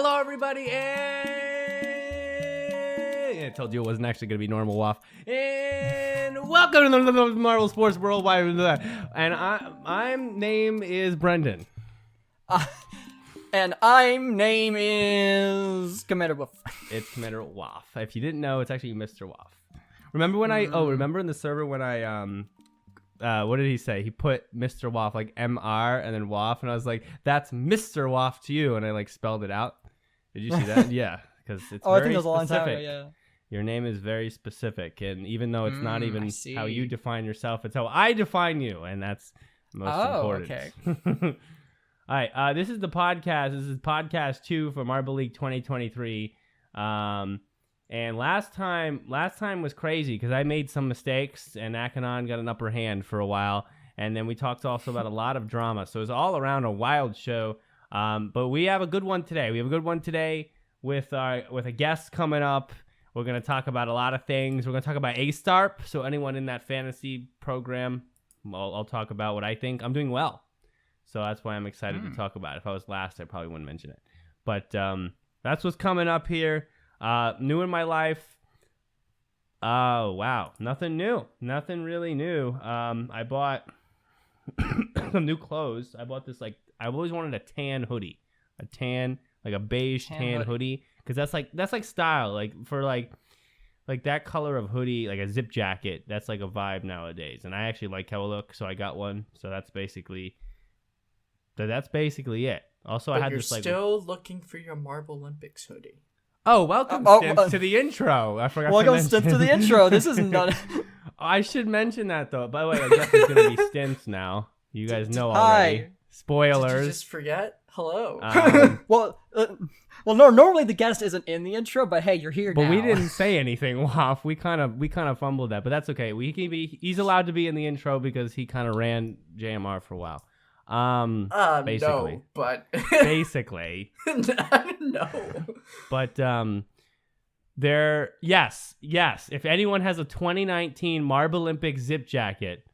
Hello, everybody, and I told you it wasn't actually going to be normal waff. And welcome to the Marvel Sports Worldwide. And my name is Brendan. And I'm name is Commander Wolf. It's Commander Waff. If you didn't know, it's actually Mr. Waff. Remember when remember in the server when I what did he say? He put Mr. Waff like MR and then Waff, and I was like, that's Mr. Waff to you, and I like spelled it out. Did you see that? Yeah, because it's very I think it was a long specific. time ago, yeah. Your name is very specific, and even though it's not even how you define yourself, it's how I define you, and that's most important. Okay. All right, this is the podcast. This is podcast 2 for Marble League 2023. And last time was crazy because I made some mistakes, and Akanon got an upper hand for a while, and then we talked also about a lot of drama. So it was all around a wild show. But we have a good one today. We have a good one today with a guest coming up. We're going to talk about a lot of things. We're going to talk about AYSTARP. So anyone in that fantasy program, I'll talk about what I think. I'm doing well. So that's why I'm excited to talk about it. If I was last, I probably wouldn't mention it. But that's what's coming up here. New in my life. Oh, wow. Nothing new. Nothing really new. I bought some new clothes. I bought this, I've always wanted a tan hoodie. A beige tan hoodie. Because that's like style. For that color of hoodie, like a zip jacket. That's like a vibe nowadays. And I actually like how it looks, so I got one. So that's basically it. Also, but I had you're this still looking for your Marble Olympics hoodie. Oh, welcome Stynth, to the intro. I forgot welcome to mention. Stynth to the intro. This is not. I should mention that though. By the way, I guess it's gonna be Stynth now. You guys know already. Hi. Spoilers. Did you just forget? Hello. Normally the guest isn't in the intro, but hey, you're here now. But we didn't say anything, Waff. We kind of fumbled that, but that's okay. He's allowed to be in the intro because he kind of ran JMR for a while. Basically. No, but basically. No. But yes. If anyone has a 2019 Marble Olympic zip jacket,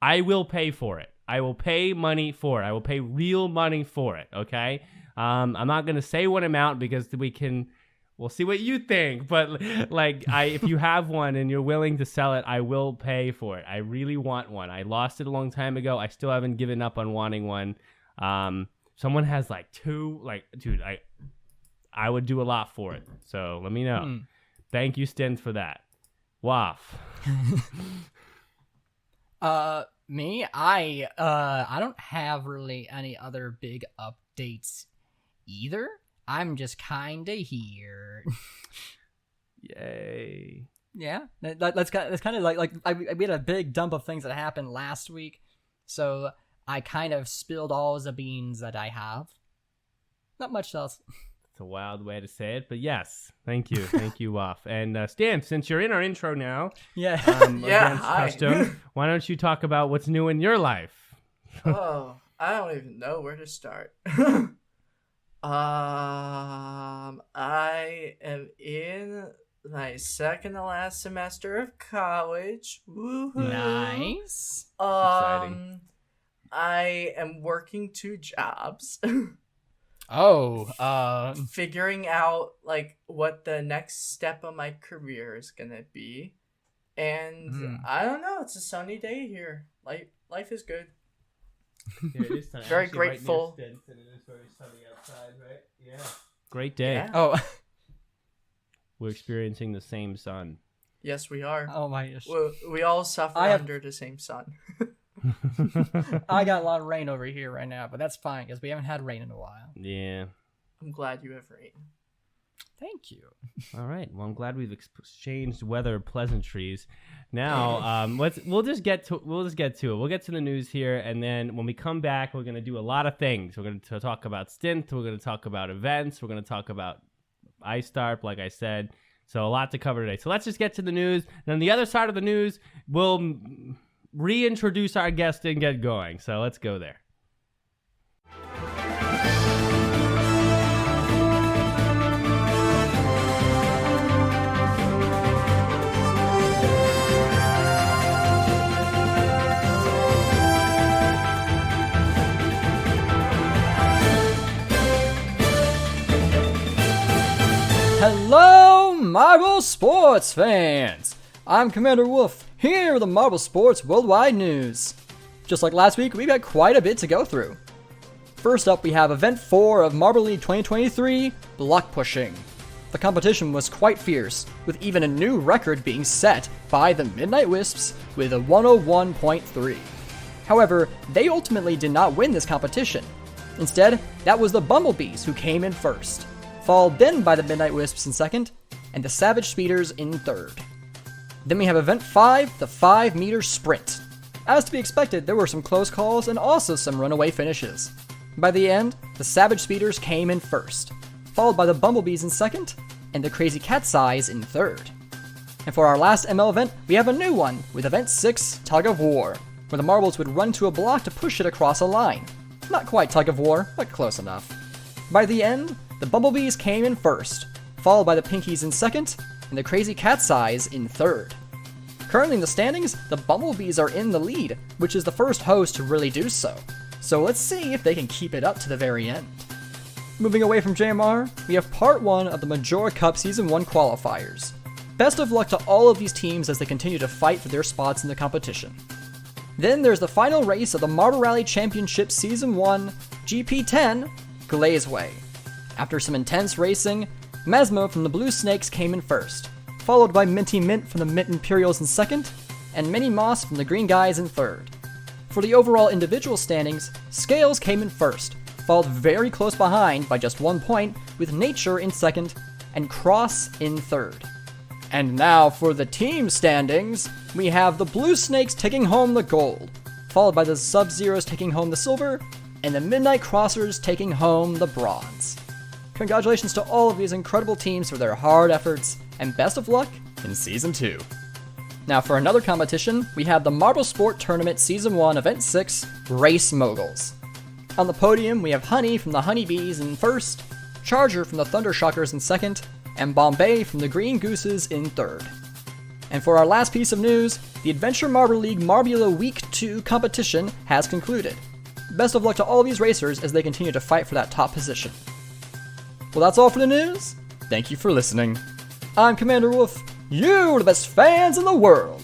I will pay for it. I will pay money for it. I will pay real money for it. Okay. I'm not gonna say what amount because we'll see what you think. But if you have one and you're willing to sell it, I will pay for it. I really want one. I lost it a long time ago. I still haven't given up on wanting one. Someone has two. Dude, I would do a lot for it. So let me know. Thank you, Stynth, for that. Waff. Me, I don't have really any other big updates either. I'm just kinda here. Yay. Yeah, that's kind of like we had a big dump of things that happened last week, so I kind of spilled all the beans that I have. Not much else. It's a wild way to say it, but yes, thank you, Waff. And Stynth, since you're in our intro now, against custom, why don't you talk about what's new in your life? Oh, I don't even know where to start. I am in my second to last semester of college. Woohoo! Nice. Exciting. I am working 2 jobs. Figuring out what the next step of my career is gonna be, and I don't know. It's a sunny day here. Life is good. Yeah, it is sunny. Very grateful. Right near Stynth, and it is very sunny outside, right? Yeah. Great day. Yeah. Oh, We're experiencing the same sun. Yes, we are. oh my gosh. We all suffer under the same sun. I got a lot of rain over here right now, but that's fine because we haven't had rain in a while. Yeah. I'm glad you have rain. Thank you. All right. Well, I'm glad we've exchanged weather pleasantries. Now, we'll just get to it. We'll get to the news here, and then when we come back, we're going to do a lot of things. We're going to talk about Stynth. We're going to talk about events. We're going to talk about AYSTARP, like I said. So a lot to cover today. So let's just get to the news. And on the other side of the news, we'll reintroduce our guest and get going. So let's go there. Hello, Marble Sports fans! I'm Commander Wolf, here with the Marble Sports Worldwide News. Just like last week, we've got quite a bit to go through. First up, we have Event 4 of Marble League 2023, Block Pushing. The competition was quite fierce, with even a new record being set by the Midnight Wisps with a 101.3. However, they ultimately did not win this competition. Instead, that was the Bumblebees who came in first, followed then by the Midnight Wisps in second, and the Savage Speeders in third. Then we have Event 5, the 5-meter sprint. As to be expected, there were some close calls and also some runaway finishes. By the end, the Savage Speeders came in first, followed by the Bumblebees in second, and the Crazy Cat's Eyes in third. And for our last ML event, we have a new one with Event 6, Tug of War, where the marbles would run to a block to push it across a line. Not quite Tug of War, but close enough. By the end, the Bumblebees came in first, followed by the Pinkies in second, and the Crazy Cat's Eyes in third. Currently in the standings, the Bumblebees are in the lead, which is the first host to really do so. So let's see if they can keep it up to the very end. Moving away from JMR, we have part 1 of the Majora Cup Season 1 qualifiers. Best of luck to all of these teams as they continue to fight for their spots in the competition. Then there's the final race of the Marble Rally Championship Season 1 GP10 Glazeway. After some intense racing, Mesmo from the Blue Snakes came in first, followed by Minty Mint from the Mint Imperials in second, and Minnie Moss from the Green Guys in third. For the overall individual standings, Scales came in first, followed very close behind by just 1 point with Nature in second, and Cross in third. And now for the team standings, we have the Blue Snakes taking home the gold, followed by the Sub-Zeros taking home the silver, and the Midnight Crossers taking home the bronze. Congratulations to all of these incredible teams for their hard efforts, and best of luck in Season 2. Now for another competition, we have the Marble Sport Tournament Season 1 Event 6, Race Moguls. On the podium, we have Honey from the Honeybees in first, Charger from the Thundershockers in second, and Bombay from the Green Gooses in third. And for our last piece of news, the Adventure Marble League Marbula Week 2 competition has concluded. Best of luck to all these racers as they continue to fight for that top position. Well, that's all for the news. Thank you for listening. I'm Commander Wolf. You are the best fans in the world.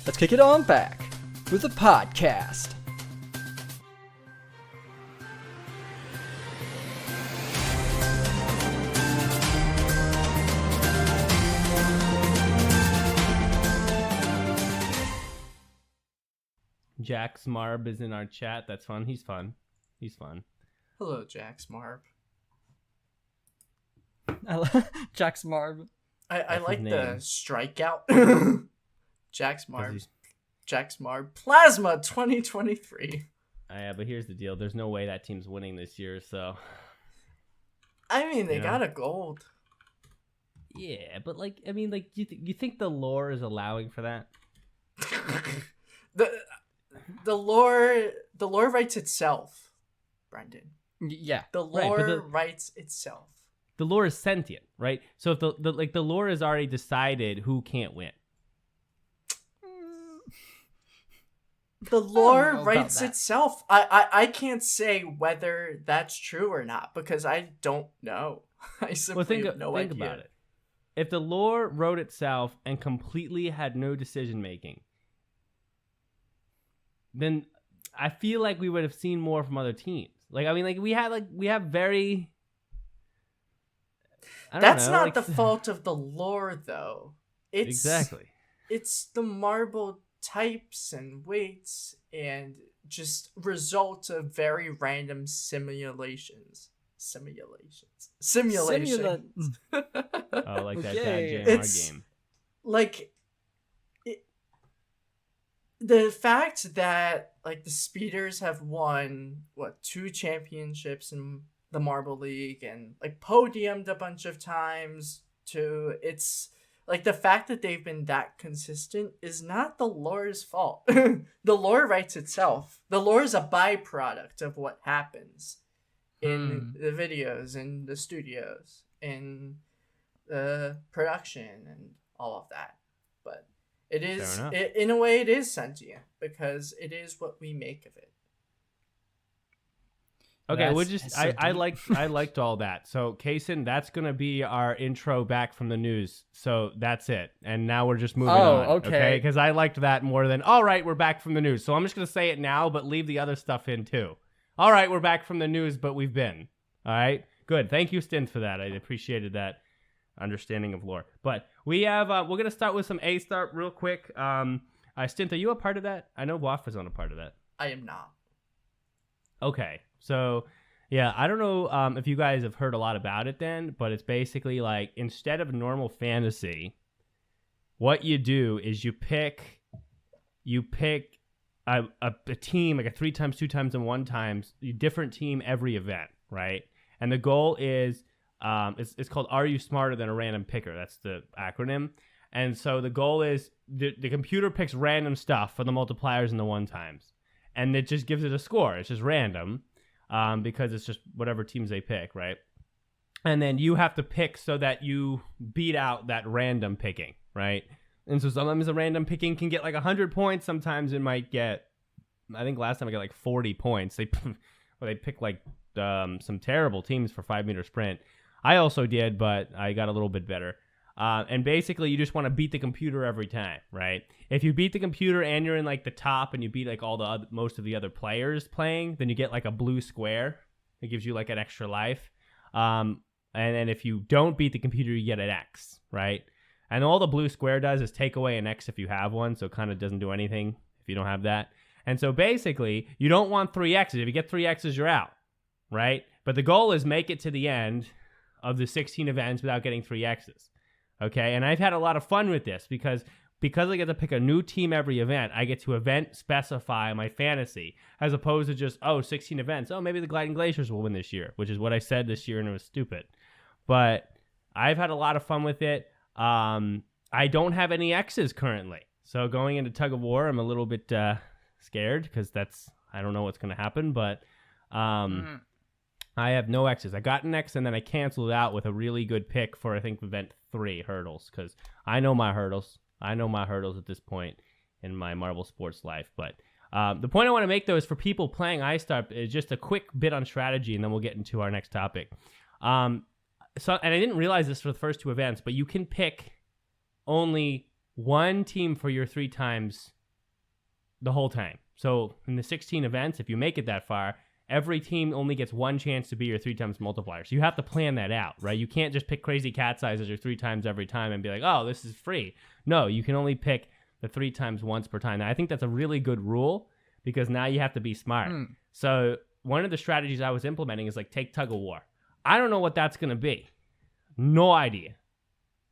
Let's kick it on back with the podcast. Jax Marb is in our chat. That's fun. He's fun. He's fun. Hello, Jax Marb. Jax Marb. I like the strikeout. Jax Marb. Jax Marb. Plasma 2023. Yeah, but here's the deal. There's no way that team's winning this year, so. I mean, they got a gold. Yeah, but you think the lore is allowing for that? The lore writes itself, Brendan. Yeah. The lore writes itself. The lore is sentient, right? So if the lore has already decided who can't win. The lore writes itself. I can't say whether that's true or not because I don't know. I simply have no idea. Think about it. If the lore wrote itself and completely had no decision making, then I feel like we would have seen more from other teams. We have very. That's not the fault of the lore, though. Exactly. It's the marble types and weights and just results of very random simulations. Oh, like that JMR game. The fact that the speeders have won 2 championships in the Marble League and podiumed a bunch of times too. It's the fact that they've been that consistent is not the lore's fault. The lore writes itself. The lore is a byproduct of what happens in the videos, in the studios, in the production, and all of that. But it is, in a way, it is sentient because it is what we make of it. Okay, That's- we'll just that's so I deep. liked all that. So Kaysen, that's gonna be our intro back from the news. So that's it. And now we're just moving on. Okay. Because I liked that more than all right, we're back from the news. So I'm just gonna say it now, but leave the other stuff in too. All right, we're back from the news, but we've been. All right. Good. Thank you, Stynth, for that. I appreciated that understanding of lore. But we have we're gonna start with some AYSTARP real quick. Stynth, are you a part of that? I know Waff was on a part of that. I am not. Okay, so yeah, I don't know if you guys have heard a lot about it then, but it's basically like instead of normal fantasy, what you do is you pick a team, like a 3 times, 2 times, and 1 times, different team every event, right? And the goal is it's called Are You Smarter Than a Random Picker? That's the acronym. And so the goal is the computer picks random stuff for the multipliers and the 1 times. And it just gives it a score. It's just random because it's just whatever teams they pick, right? And then you have to pick so that you beat out that random picking, right? And so sometimes the random picking can get like 100 points. Sometimes it might get, I think last time I got like 40 points. They pick like some terrible teams for 5-meter sprint. I also did, but I got a little bit better. And basically, you just want to beat the computer every time, right? If you beat the computer and you're in like the top and you beat like all the most of the other players playing, then you get like a blue square. It gives you like an extra life. And then if you don't beat the computer, you get an X, right? And all the blue square does is take away an X if you have one, so it kind of doesn't do anything if you don't have that. And so basically, you don't want 3 X's. If you get 3 X's, you're out, right? But the goal is make it to the end of the 16 events without getting 3 X's. Okay, and I've had a lot of fun with this because I get to pick a new team every event. I get to event specify my fantasy as opposed to just 16 events. Oh, maybe the Gliding Glaciers will win this year, which is what I said this year, and it was stupid. But I've had a lot of fun with it. I don't have any X's currently, so going into Tug of War, I'm a little bit scared because I don't know what's going to happen, but I have no X's. I got an X, and then I canceled it out with a really good pick for, I think, event 3 hurdles, because I know my hurdles. I know my hurdles at this point in my Marble Sports life. But the point I want to make, though, is for people playing AYSTARP, is just a quick bit on strategy, and then we'll get into our next topic. And I didn't realize this for the first 2 events, but you can pick only 1 team for your 3 times the whole time. So in the 16 events, if you make it that far, every team only gets 1 chance to be your 3 times multiplier. So you have to plan that out, right? You can't just pick crazy cat size as your 3 times every time and be like, oh, this is free. No, you can only pick the 3 times once per time. Now, I think that's a really good rule because now you have to be smart. So one of the strategies I was implementing is like take Tug of War. I don't know what that's going to be. No idea.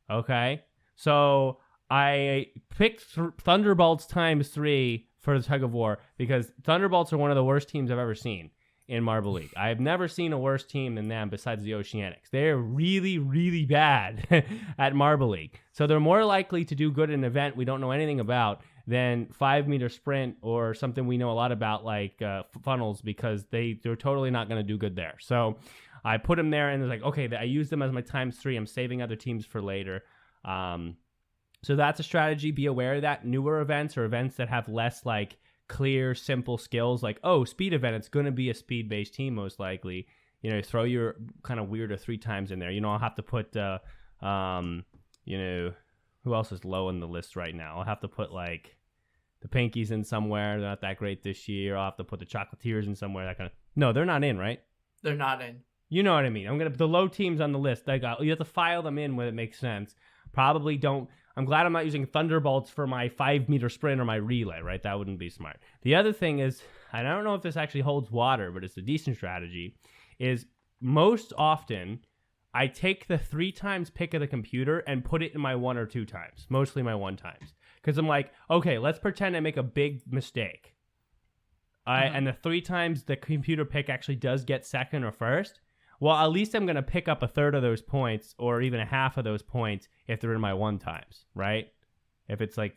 Okay? So I picked Thunderbolts times 3 for the Tug of War because Thunderbolts are one of the worst teams I've ever seen in Marble League. I have never seen a worse team than them besides the Oceanics. They're really, really bad at Marble League. So they're more likely to do good in an event we don't know anything about than 5-meter sprint or something we know a lot about like funnels because they're totally not going to do good there. So I put them there and it's like, okay, I use them as my times 3. I'm saving other teams for later. So that's a strategy. Be aware of that. Newer events or events that have less like clear, simple skills, like, oh, speed event, it's going to be a speed-based team most likely. Throw your kind of weirder 3 times in there. I'll have to put, who else is low on the list right now? I'll have to put like the Pinkies in somewhere. They're not that great this year. I'll have to put the Chocolatiers in somewhere. That kind of. No, they're not in, right? They're not in. You know what I mean. I'm gonna put the low teams on the list. You have to file them in when it makes sense. Probably don't. I'm glad I'm not using Thunderbolts for my 5-meter sprint or my relay, right? That wouldn't be smart. The other thing is, and I don't know if this actually holds water, but it's a decent strategy, is most often I take the 3 times pick of the computer and put it in my 1 or 2 times, mostly my 1 times. Because I'm like, okay, let's pretend I make a big mistake. And the 3 times the computer pick actually does get second or first. Well, at least I'm going to pick up a third of those points or even a half of those points if they're in my 1 times, right? If it's like,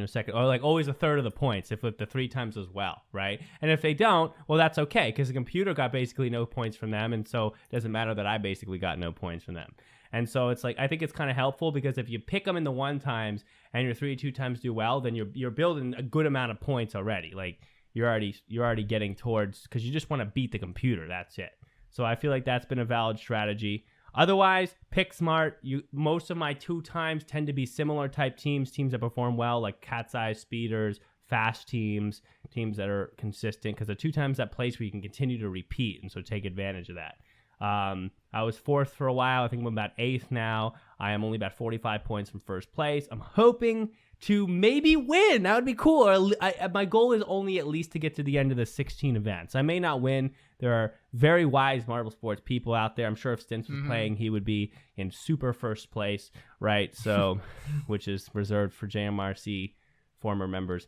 second, or like always a third of the points if with the 3 times as well, right? And if they don't, well, that's okay because the computer got basically no points from them. And so it doesn't matter that I basically got no points from them. And so it's like, I think it's kind of helpful because if you pick them in the 1 times and your 3 2 times do well, then you're building a good amount of points already. Like, you're already getting towards, because you just want to beat the computer. That's it. So I feel like that's been a valid strategy. Otherwise, pick smart. Most of my 2x tend to be similar type teams that perform well, like Cat's Eye Speeders, fast teams that are consistent, because the 2x that place where you can continue to repeat, and so take advantage of that. I was 4th for a while. I think I'm about 8th now. I am only about 45 points from first place. I'm hoping to maybe win. That would be cool. My goal is only at least to get to the end of the 16 events. I may not win. There are very wise Marble Sports people out there. I'm sure if Stynth was playing, he would be in super first place, right? So, which is reserved for JMRC former members.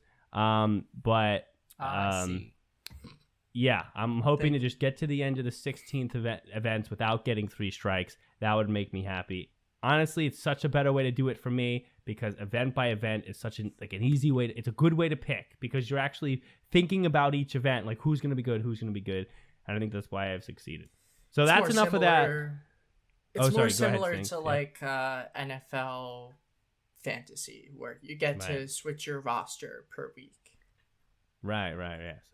Yeah, I'm hoping to just get to the end of the 16th events without getting 3 strikes. That would make me happy. Honestly, it's such a better way to do it for me, because event by event is such an easy way. It's a good way to pick, because you're actually thinking about each event, like who's going to be good, and I think that's why I've succeeded. So that's enough of that. It's more similar to like NFL fantasy, where you get to switch your roster per week. Right,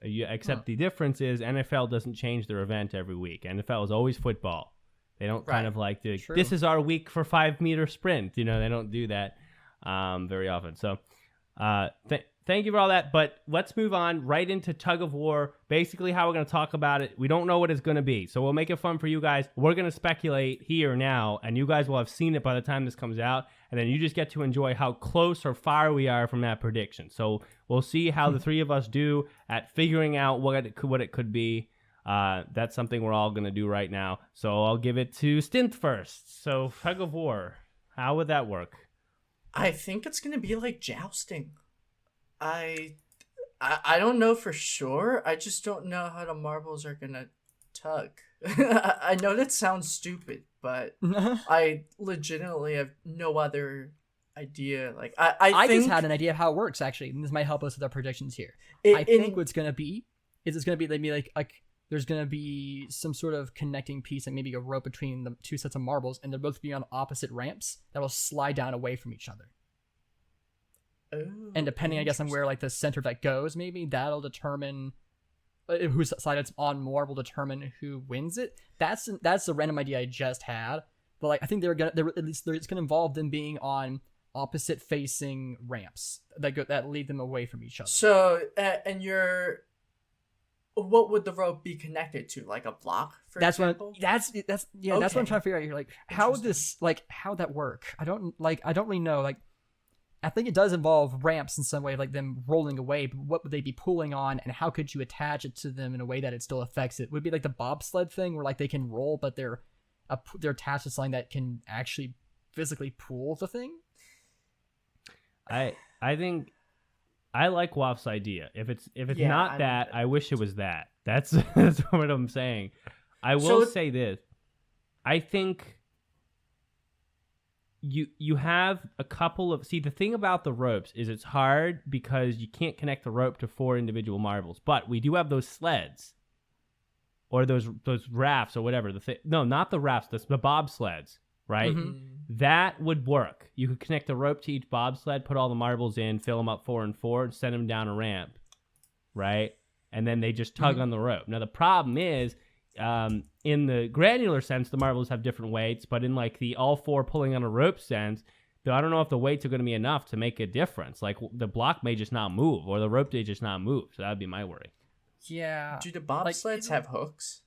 yes. Except the difference is NFL doesn't change their event every week. NFL is always football. They don't kind of like to, this is our week for 5-meter sprint. They don't do that very often. So thank you for all that. But let's move on right into Tug of War. Basically how we're going to talk about it. We don't know what it's going to be. So we'll make it fun for you guys. We're going to speculate here now, and you guys will have seen it by the time this comes out. And then you just get to enjoy how close or far we are from that prediction. So we'll see how the 3 of us do at figuring out what it could be. That's something we're all going to do right now. So I'll give it to Stynth first. So Tug of War, how would that work? I think it's going to be like jousting. I don't know for sure. I just don't know how the marbles are going to tug. I know that sounds stupid, but I legitimately have no other idea. Like I think, just had an idea of how it works, actually, and this might help us with our predictions here. I think what's going to be is it's going to be maybe like there's going to be some sort of connecting piece, and maybe a rope between the 2 sets of marbles, and they'll both be on opposite ramps that will slide down away from each other. Oh, and depending, I guess, on where like the center that goes, maybe that'll determine whose side it's on more, will determine who wins it. That's the random idea I just had, but like I think it's gonna involve them being on opposite facing ramps that lead them away from each other. So what would the rope be connected to? Like a block, for example? That's what I'm trying to figure out here. Like how that work? I don't really know. Like I think it does involve ramps in some way, like them rolling away, but what would they be pulling on, and how could you attach it to them in a way that it still affects it? Would it be like the bobsled thing, where like they can roll, but they're attached to something that can actually physically pull the thing? I think I like Waff's idea. If it's not that, I wish it was that. That's what I'm saying. I will say this. I think you have a couple of, the thing about the ropes is it's hard because you can't connect the rope to 4 individual marbles, but we do have those sleds or those rafts or whatever. No, not the rafts, the bobsleds, right? Mm-hmm. That would work. You could connect the rope to each bobsled, put all the marbles in, fill them up 4 and 4, and send them down a ramp, right? And then they just tug on the rope. Now the problem is, in the granular sense, the marbles have different weights, but in like the all 4 pulling on a rope sense, I don't know if the weights are going to be enough to make a difference. Like the block may just not move, or the rope may just not move. So that would be my worry. Yeah. Do the bobsleds have hooks?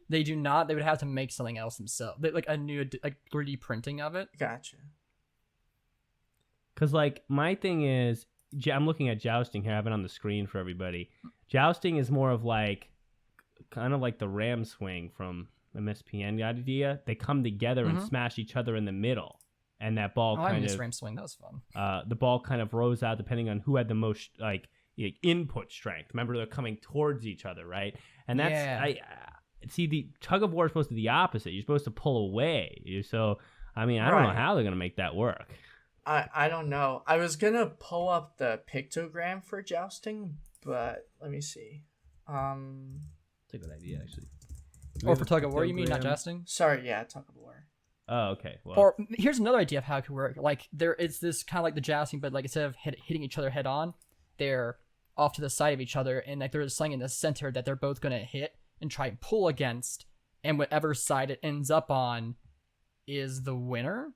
They do not. They would have to make something else themselves. Like a new 3D printing of it. Gotcha. Because like my thing is, I'm looking at jousting here. I have it on the screen for everybody. Jousting is more of like kind of like the ram swing from MSPN idea. They come together and smash each other in the middle, and that ball I missed ram swing. That was fun. The ball kind of rose out depending on who had the most like input strength. Remember, they're coming towards each other, right? And that's the Tug of War is supposed to be the opposite. You're supposed to pull away. So I mean, I don't know how they're gonna make that work. I don't know. I was gonna pull up the pictogram for jousting, but let me see. That's a good idea, actually. Or for Tug of War, you mean, not jousting? Sorry, yeah, Tug of War. Oh, okay. Well. Or here's another idea of how it could work. Like it's this kind of like the jousting, but like instead of hitting each other head on, they're off to the side of each other, and like there's something in the center that they're both gonna hit and try and pull against, and whatever side it ends up on is the winner.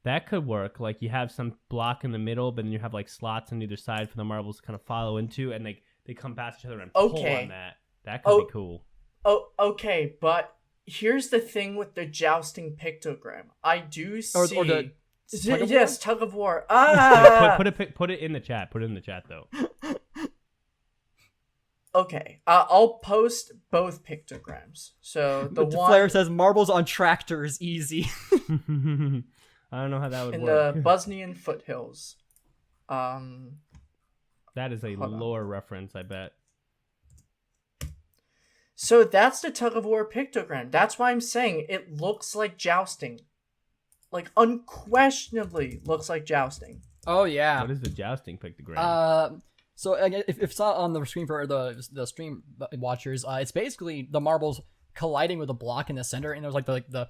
That could work. Like you have some block in the middle, but then you have like slots on either side for the marbles to kind of follow into, and they come past each other and pull on that. That could be cool. Oh, okay, but here's the thing with the jousting pictogram. I do see... Tug of War. Put it in the chat. Put it in the chat, though. Okay, I'll post both pictograms. So the one... Flair says marbles on tractors easy. I don't know how that would in work. the Bosnian foothills. That is a lore reference, I bet. So that's the Tug of War pictogram. That's why I'm saying it looks like jousting. Like, unquestionably looks like jousting. Oh, yeah. What is the jousting pictogram? So if it's not on the screen for the stream watchers, it's basically the marbles colliding with a block in the center, and there's like the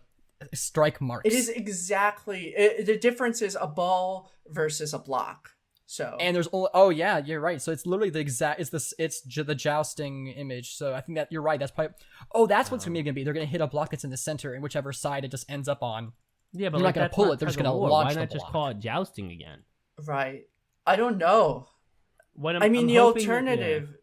strike marks. It is exactly... the difference is a ball versus a block. So and there's only... Oh, yeah, you're right. So it's literally the exact... It's the jousting image. So I think that you're right. That's probably... Oh, that's what's going to be. They're going to hit a block that's in the center, and whichever side it just ends up on. Yeah, but you're not going to pull it. They're just going to launch the block. Why not just call it jousting again? Right. I don't know. The alternative...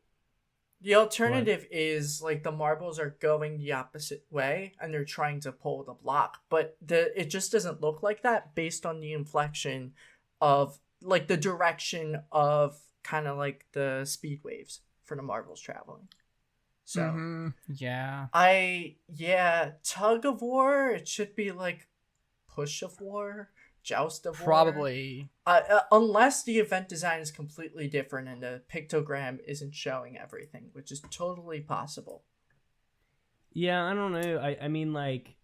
The alternative is, like, the marbles are going the opposite way, and they're trying to pull the block. But it just doesn't look like that based on the inflection of, like, the direction of kind of, like, the speed waves for the marbles traveling. So, yeah. Tug of War, it should be, like, Push of War, Joust of War. Probably. Unless the event design is completely different and the pictogram isn't showing everything, which is totally possible. Yeah, I don't know. I mean, like...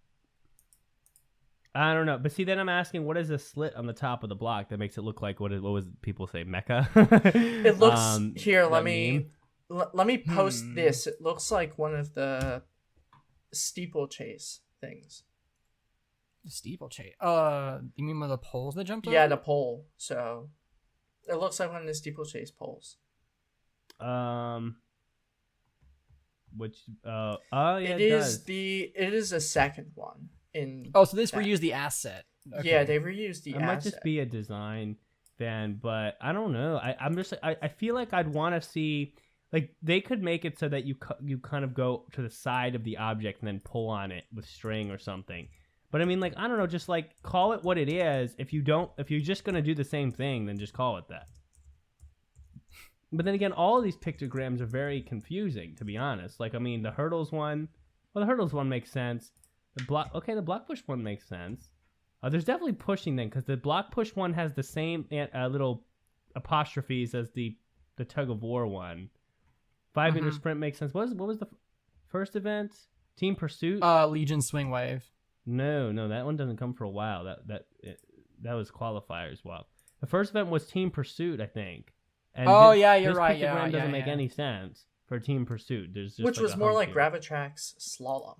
I don't know. But see, then I'm asking, what is a slit on the top of the block that makes it look like, what was people say, Mecca? It looks... Here, let me post this. It looks like one of the steeplechase things. Steeplechase. You mean with the poles that jumped over? Yeah, the pole. So it looks like one of the steeplechase poles. Which yeah, it is a second one in. Oh, so this reused the asset. Okay. Yeah, they reused the asset. It might just be a design then, but I don't know. I'm just I feel like I'd want to see, like, they could make it so that you kind of go to the side of the object and then pull on it with string or something. But I mean, like, I don't know, just like call it what it is. If you're just gonna do the same thing, then just call it that. But then again, all of these pictograms are very confusing, to be honest. Like, I mean, the hurdles one makes sense. The block push one makes sense. There's definitely pushing then, because the block push one has the same little apostrophes as the Tug of War one. 5-meter sprint makes sense. What was the first event? Team Pursuit? Legion Swing Wave. No, that one doesn't come for a while. That was qualifiers. Wow. The first event was Team Pursuit, I think. And you're right. Pictogram doesn't make any sense for Team Pursuit. There's just which was more like Gravitrax Slalom.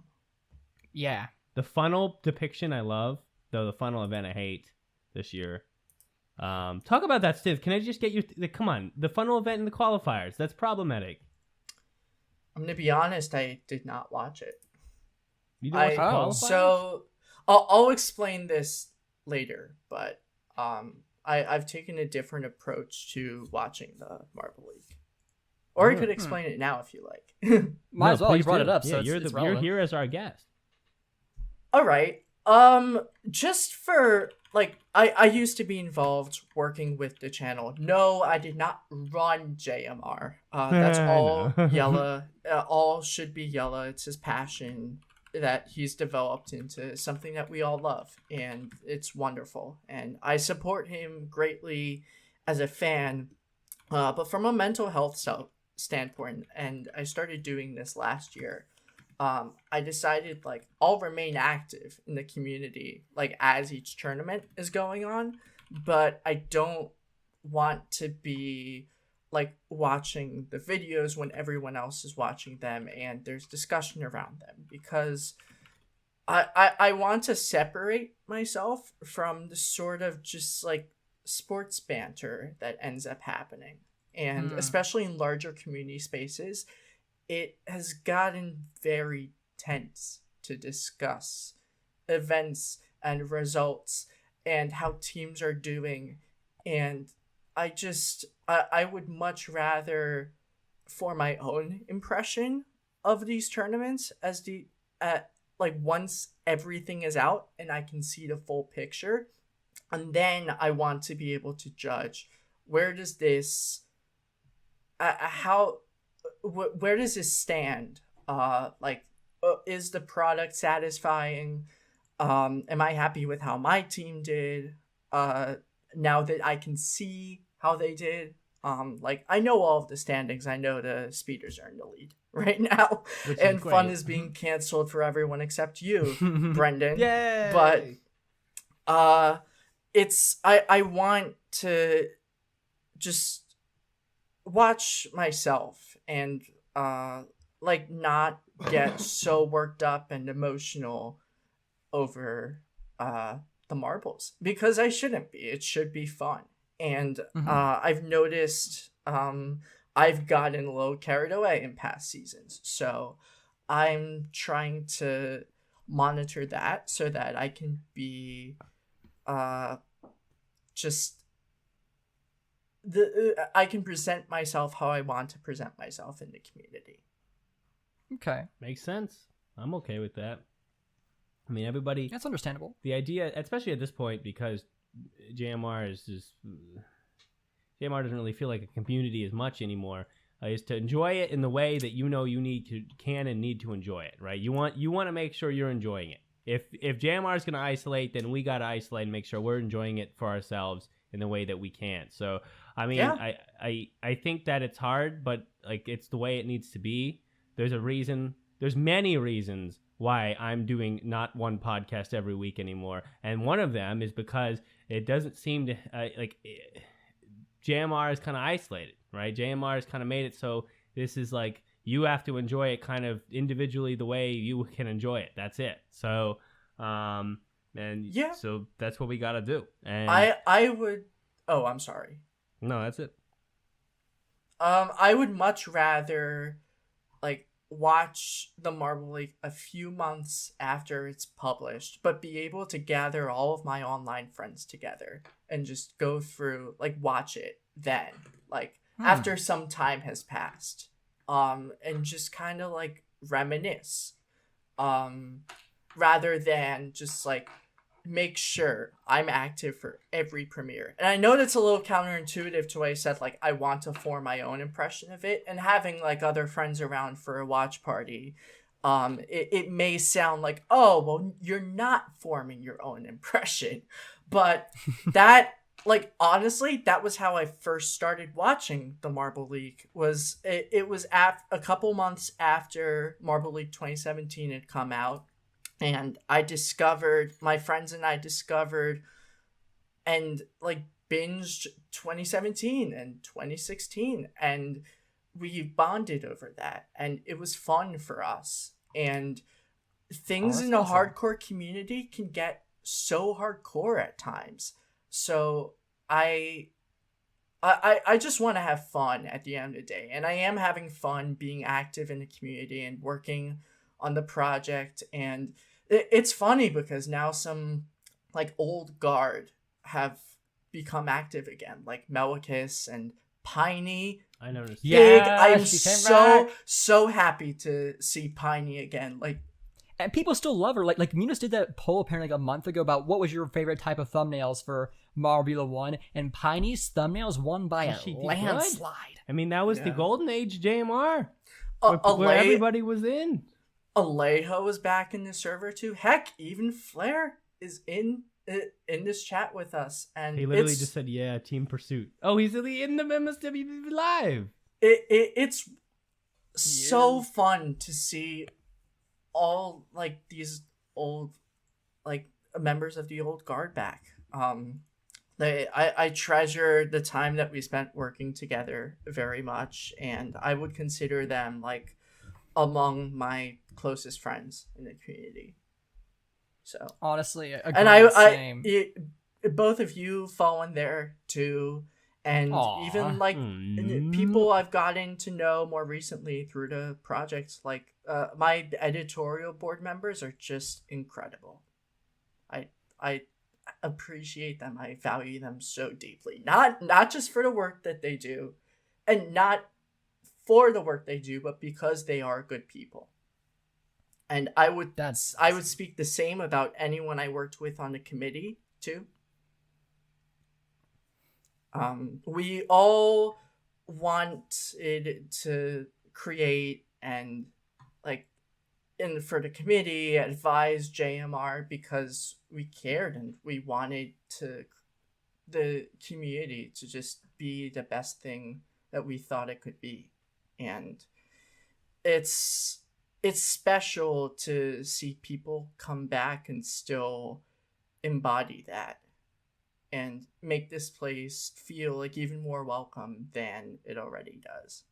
Yeah. The funnel depiction I love, though the funnel event I hate this year. Talk about that, Stynth. Can I just get you? Come on, the funnel event and the qualifiers. That's problematic. I'm gonna be honest. I did not watch it. You don't watch the qualifiers? So I'll explain this later, but I've taken a different approach to watching the Marble League. Or you could explain it now if you like. Might as well. You brought it up, so you're here as our guest. All right. Just for, like, I used to be involved working with the channel. No, I did not run JMR. That's all Yella. All should be Yella. It's his passion that he's developed into something that we all love, and it's wonderful. And I support him greatly as a fan. But from a mental health standpoint, and I started doing this last year, I decided, like, I'll remain active in the community, like, as each tournament is going on, but I don't want to be, like, watching the videos when everyone else is watching them and there's discussion around them, because I want to separate myself from the sort of just, like, sports banter that ends up happening. and especially in larger community spaces, it has gotten very tense to discuss events and results and how teams are doing. And I would much rather form my own impression of these tournaments as like once everything is out and I can see the full picture, and then I want to be able to judge where does this where does this stand, is the product satisfying, am I happy with how my team did, now that I can see how they did. Like, I know all of the standings. I know the speeders are in the lead right now, and great. fun is being canceled for everyone except you, Brendan. Yay! But I want to just watch myself and like not get so worked up and emotional over the marbles, because I shouldn't be. It should be fun. And I've noticed I've gotten a little carried away in past seasons. So I'm trying to monitor that so that I can be I can present myself how I want to present myself in the community. Okay. Makes sense. I'm okay with that. I mean, everybody... That's understandable. The idea, especially at this point, because JMR doesn't really feel like a community as much anymore, is to enjoy it in the way that you know you can and need to enjoy it, right? You want to make sure you're enjoying it. If JMR is going to isolate, then we got to isolate and make sure we're enjoying it for ourselves in the way that we can. So, I mean, yeah. I think that it's hard, but like it's the way it needs to be. There's a reason. There's many reasons why I'm doing not one podcast every week anymore, and one of them is because it doesn't seem to JMR is kind of isolated, right? JMR has kind of made it so this is like you have to enjoy it kind of individually the way you can enjoy it. That's it. So, so that's what we got to do. And I would. Oh, I'm sorry. No, that's it. I would much rather like watch the Marble League a few months after it's published, but be able to gather all of my online friends together and just go through, like, watch it then, like, after some time has passed, and just kind of, like, reminisce, rather than just, like, make sure I'm active for every premiere. And I know that's a little counterintuitive to what I said, like, I want to form my own impression of it, and having, like, other friends around for a watch party, it may sound like, oh, well, you're not forming your own impression. But that, like, honestly, that was how I first started watching the Marble League. It was a couple months after Marble League 2017 had come out. And my friends and I discovered and like binged 2017 and 2016, and we bonded over that, and it was fun for us. And things in a hardcore community can get so hardcore at times. So I just want to have fun at the end of the day, and I am having fun being active in the community and working on the project. And it's funny because now some like old guard have become active again, like Melikis and Piney. I noticed. Yeah, I'm so happy to see Piney again. Like, and people still love her. Like Munis did that poll apparently like a month ago about what was your favorite type of thumbnails for Marbula 1, and Piney's thumbnails won by a landslide. I mean, that was the golden age JMR, where everybody was in. Alejo was back in the server too. Heck, even Flair is in this chat with us, and he literally just said, "Yeah, Team Pursuit." Oh, he's really in the MSW live. It's so fun to see all like these old like members of the old guard back. I treasure the time that we spent working together very much, and I would consider them like among my closest friends in the community. So honestly, and I both of you fall in there too, And Aw. even like people I've gotten to know more recently through the projects, like my editorial board members are just incredible. I appreciate them. I value them so deeply. Not just for the work that they do, and not for the work they do, but because they are good people. And I would speak the same about anyone I worked with on the committee too. We all wanted to create and for the committee advise JMR because we cared and we wanted the community to just be the best thing that we thought it could be. And it's special to see people come back and still embody that and make this place feel like even more welcome than it already does.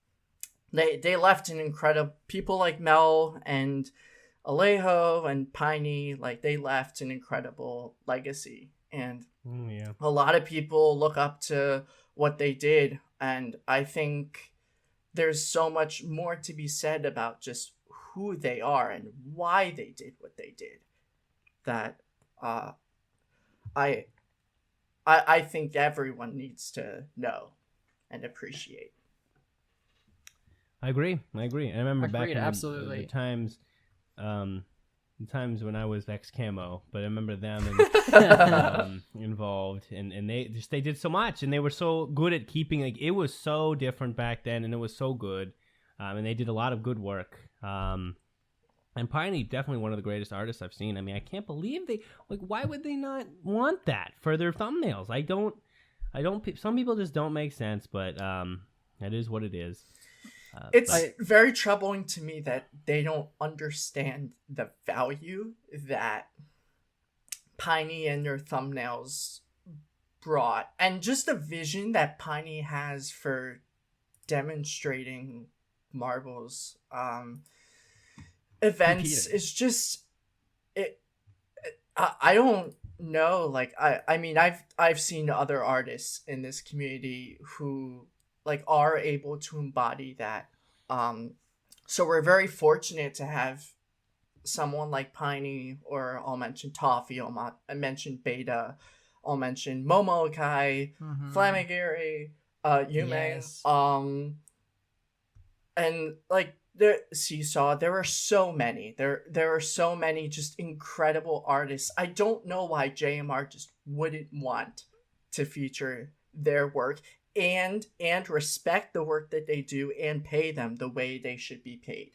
They left an incredible people like Mel and Alejo and Piney, like they left an incredible legacy. And a lot of people look up to what they did. And I think there's so much more to be said about just who they are and why they did what they did that I think everyone needs to know and appreciate. I agree. And I remember back in absolutely. the times when I was ex camo, but I remember them involved, and they did so much, and they were so good at keeping, like, it was so different back then, and it was so good, and they did a lot of good work. And Piney, definitely one of the greatest artists I've seen. I mean, I can't believe why would they not want that for their thumbnails? I don't. Some people just don't make sense, but that is what it is. It's very troubling to me that they don't understand the value that Piney and their thumbnails brought, and just the vision that Piney has for demonstrating Marvel's events is just it. I don't know. Like I mean, I've seen other artists in this community who are able to embody that. So we're very fortunate to have someone like Piney, or I'll mention Toffee, I mention Beta, I'll mention Momokai, Flamigiri, Yume, Yes. and the Seesaw. There are so many. There are so many just incredible artists. I don't know why JMR just wouldn't want to feature their work and respect the work that they do and pay them the way they should be paid.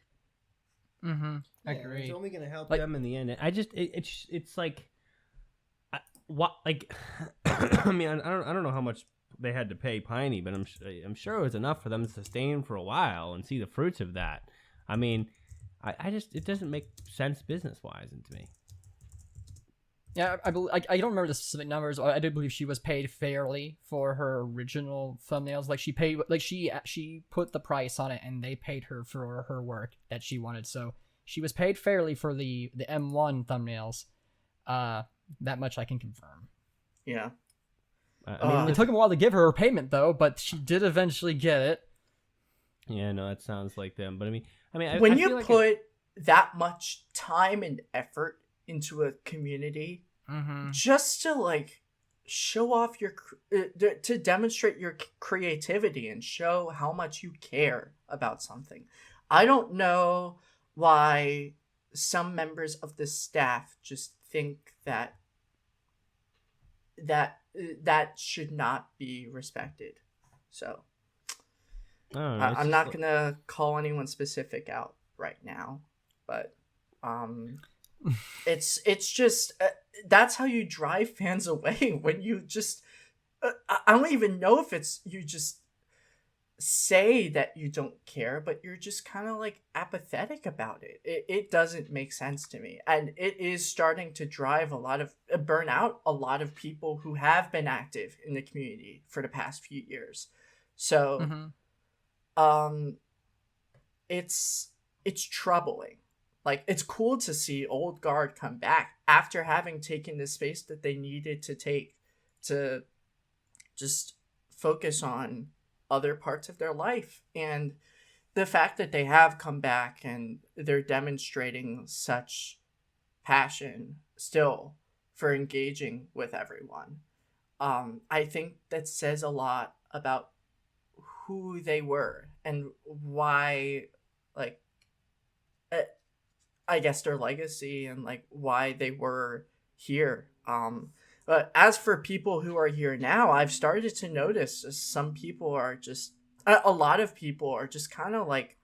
Agree. It's only going to help them in the end. I just it's like what I mean, I don't know how much they had to pay Piney, but I'm sure it was enough for them to sustain for a while and see the fruits of that. I mean, I just, it doesn't make sense business wise to me. Yeah, I don't remember the specific numbers. I do believe she was paid fairly for her original thumbnails. Like she put the price on it, and they paid her for her work that she wanted. So she was paid fairly for the M1 thumbnails. That much I can confirm. Yeah. I mean, it took them a while to give her payment though, but she did eventually get it. Yeah, no, that sounds like them. But I mean, when I you feel like put that much time and effort into a community, just to show off your to demonstrate your creativity and show how much you care about something, I don't know why some members of the staff just think that should not be respected. So I'm not gonna call anyone specific out right now, but it's just that's how you drive fans away, when you just I don't even know if it's you just say that you don't care, but you're just kind of apathetic about it. It doesn't make sense to me, and it is starting to drive burn out a lot of people who have been active in the community for the past few years. So it's troubling. It's cool to see old guard come back after having taken the space that they needed to take to just focus on other parts of their life. And the fact that they have come back and they're demonstrating such passion still for engaging with everyone, I think that says a lot about who they were and why, like, I guess their legacy and like why they were here. But as for people who are here now, I've started to notice some people are just, a lot of people are just kind of like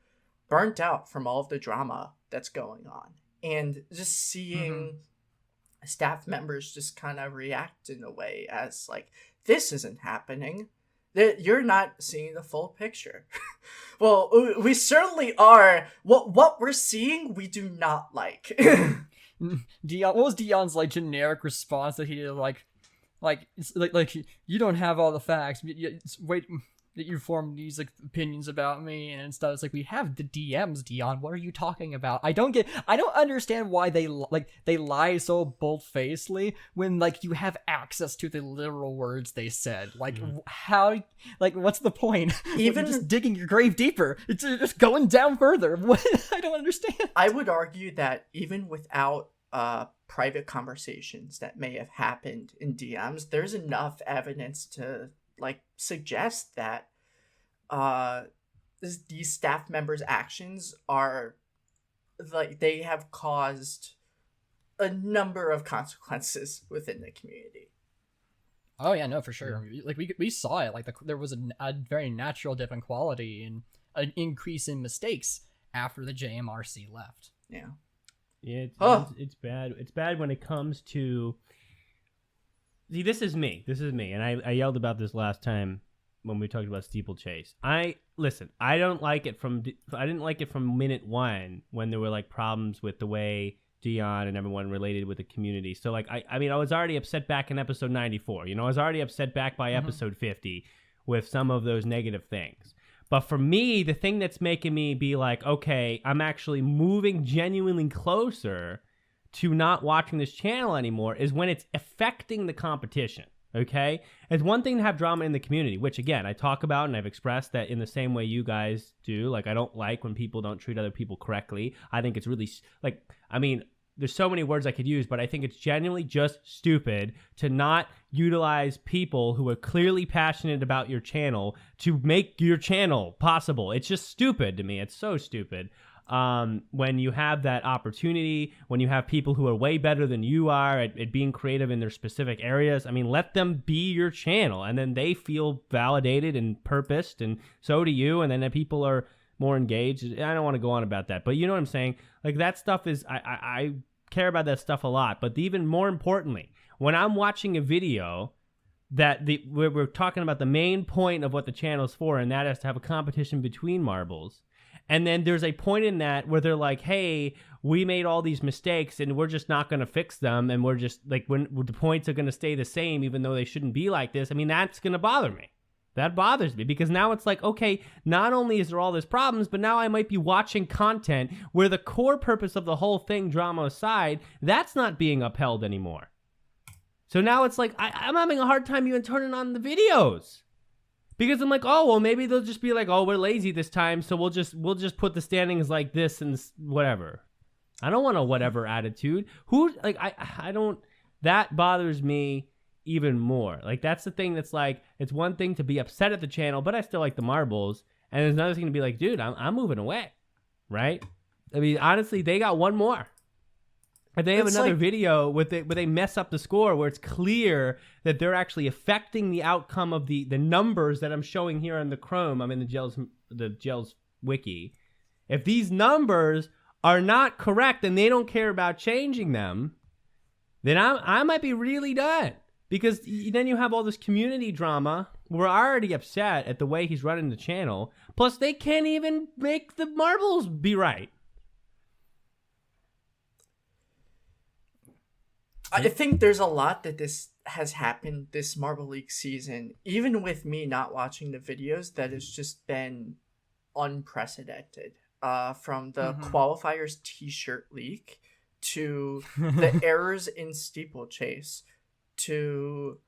burnt out from all of the drama that's going on. And just seeing staff members just kind of react in a way as like, this isn't happening. That you're not seeing the full picture. Well, we certainly are. What we're seeing, we do not like. Dion, what was Dion's like generic response that he did? It's like you don't have all the facts. Wait, that you formed these like opinions about me and stuff. It's like, we have the DMs, Dion. What are you talking about? I don't understand why they lie so bold-facedly when like you have access to the literal words they said. Like how, like what's the point? Even just digging your grave deeper, it's just going down further. What? I don't understand. I would argue that even without private conversations that may have happened in DMs, there's enough evidence to like suggest that these staff members' actions are like they have caused a number of consequences within the community. Oh yeah, no, for sure. Like we saw it. Like there was a very natural dip in quality and an increase in mistakes after the JMRC left. Yeah. Yeah, it's bad. It's bad when it comes to. See, this is me, and I yelled about this last time when we talked about steeplechase. I didn't like it from minute one when there were like problems with the way Dion and everyone related with the community. So like I mean I was already upset back in episode 94. You know, I was already upset back by episode 50 with some of those negative things. But for me, the thing that's making me be like, okay, I'm actually moving genuinely closer to not watching this channel anymore is when it's affecting the competition, okay? It's one thing to have drama in the community, which, again, I talk about and I've expressed that in the same way you guys do. Like, I don't like when people don't treat other people correctly. I think it's really, like, I mean, there's so many words I could use, but I think it's genuinely just stupid to not utilize people who are clearly passionate about your channel to make your channel possible. It's just stupid to me. It's so stupid. When you have that opportunity, when you have people who are way better than you are at being creative in their specific areas, I mean, let them be your channel, and then they feel validated and purposed, and so do you, and then the people are more engaged. I don't want to go on about that, but you know what I'm saying? Like, that stuff is, I care about that stuff a lot, but even more importantly, when I'm watching a video that we're talking about the main point of what the channel's for, and that is to have a competition between marbles. And then there's a point in that where they're like, hey, we made all these mistakes and we're just not going to fix them. And we're just like, when the points are going to stay the same, even though they shouldn't be like this. I mean, that's going to bother me. That bothers me because now it's like, okay, not only is there all these problems, but now I might be watching content where the core purpose of the whole thing, drama aside, that's not being upheld anymore. So now it's like, I'm having a hard time even turning on the videos. Because I'm like, oh, well, maybe they'll just be like, oh, we're lazy this time, so we'll just put the standings like this and whatever. I don't want a whatever attitude. I don't, that bothers me even more. Like, that's the thing that's like, it's one thing to be upset at the channel, but I still like the marbles. And there's another thing to be like, dude, I'm moving away, right? I mean, honestly, they got one more. If they have another video where they mess up the score where it's clear that they're actually affecting the outcome of the numbers that I'm showing here on the Chrome, I'm in the Gels wiki. If these numbers are not correct and they don't care about changing them, then I might be really done. Because then you have all this community drama. We're already upset at the way he's running the channel. Plus, they can't even make the marbles be right. I think there's a lot that this has happened this Marble League season, even with me not watching the videos, that has just been unprecedented. From the qualifiers t-shirt leak to the errors in steeplechase to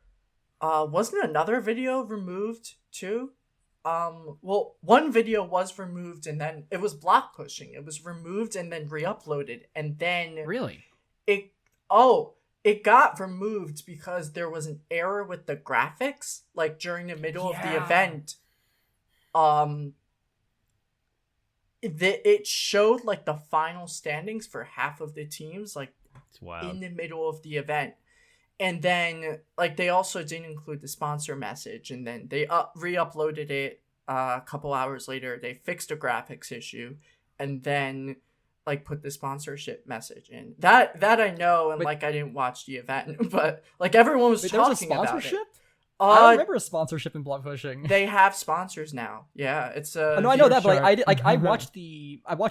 Wasn't another video removed too? Well, one video was removed and then it was block pushing. It was removed and then re-uploaded, and then Really? it got removed because there was an error with the graphics, like during the middle of the event. It showed like the final standings for half of the teams, like in the middle of the event. And then, like, they also didn't include the sponsor message, and then they re-uploaded it a couple hours later. They fixed a graphics issue, and then, like, put the sponsorship message in. That I know, and, like, I didn't watch the event, but, like, everyone was talking about it. I don't remember a sponsorship in block pushing. They have sponsors now. Yeah, it's a. No, I know that, but I watched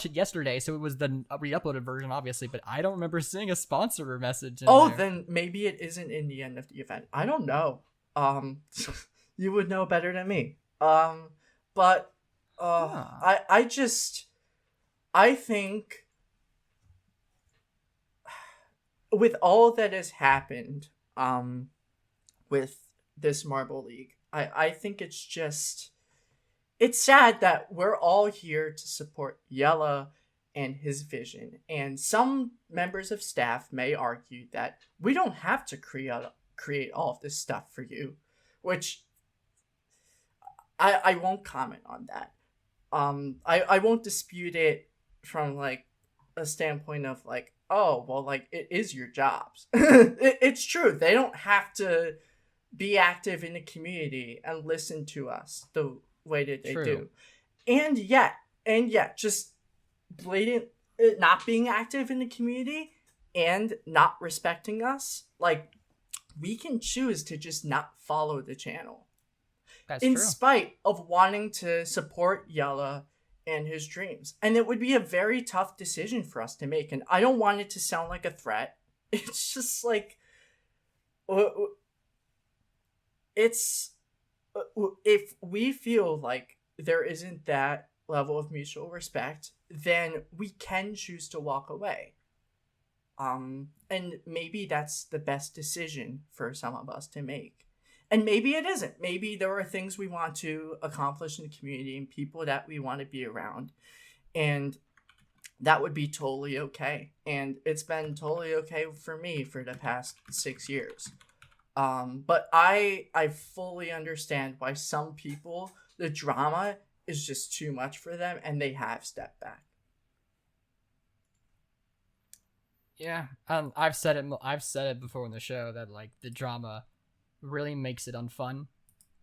it yesterday, so it was the re-uploaded version, obviously. But I don't remember seeing a sponsor message. Then maybe it isn't in the end of the event. I don't know. You would know better than me. I think with all that has happened, with this Marble League, I think it's sad that we're all here to support Yella and his vision, and some members of staff may argue that we don't have to create all of this stuff for you, which I won't comment on that. I won't dispute it from like a standpoint of like, oh well, like it is your jobs. It's true, they don't have to be active in the community and listen to us the way that they do. And yet, just blatant not being active in the community and not respecting us, like, we can choose to just not follow the channel. That's in true. spite of wanting to support Yella and his dreams. And it would be a very tough decision for us to make. And I don't want it to sound like a threat. It's just like, it's, if we feel like there isn't that level of mutual respect, then we can choose to walk away. And maybe that's the best decision for some of us to make. And maybe it isn't. Maybe there are things we want to accomplish in the community and people that we want to be around. And that would be totally okay. And it's been totally okay for me for the past 6 years. But I fully understand why some people, the drama is just too much for them and they have stepped back. Yeah, I've said it before in the show that like the drama really makes it unfun.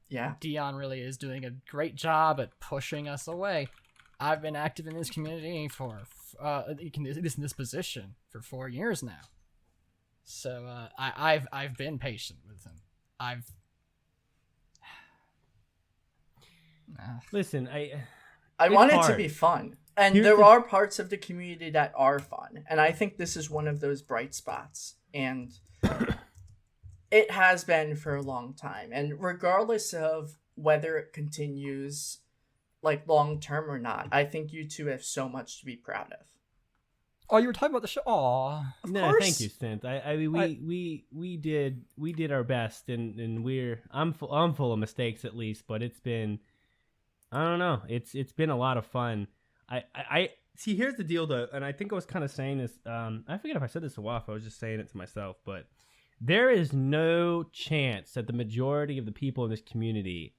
Yeah. Dion really is doing a great job at pushing us away. I've been active in this community for in this position for 4 years now. So I've been patient with him. Listen, I want it to be fun. And there are parts of the community that are fun. And I think this is one of those bright spots. And it has been for a long time. And regardless of whether it continues like long term or not, I think you two have so much to be proud of. Oh, you were talking about the show. Aw, of course. Thank you, Stynth. I mean, we did our best, and I'm full of mistakes at least, but it's been, I don't know, it's been a lot of fun. I see. Here's the deal, though, and I think I was kind of saying this. I forget if I said this to Waff. I was just saying it to myself, but there is no chance that the majority of the people in this community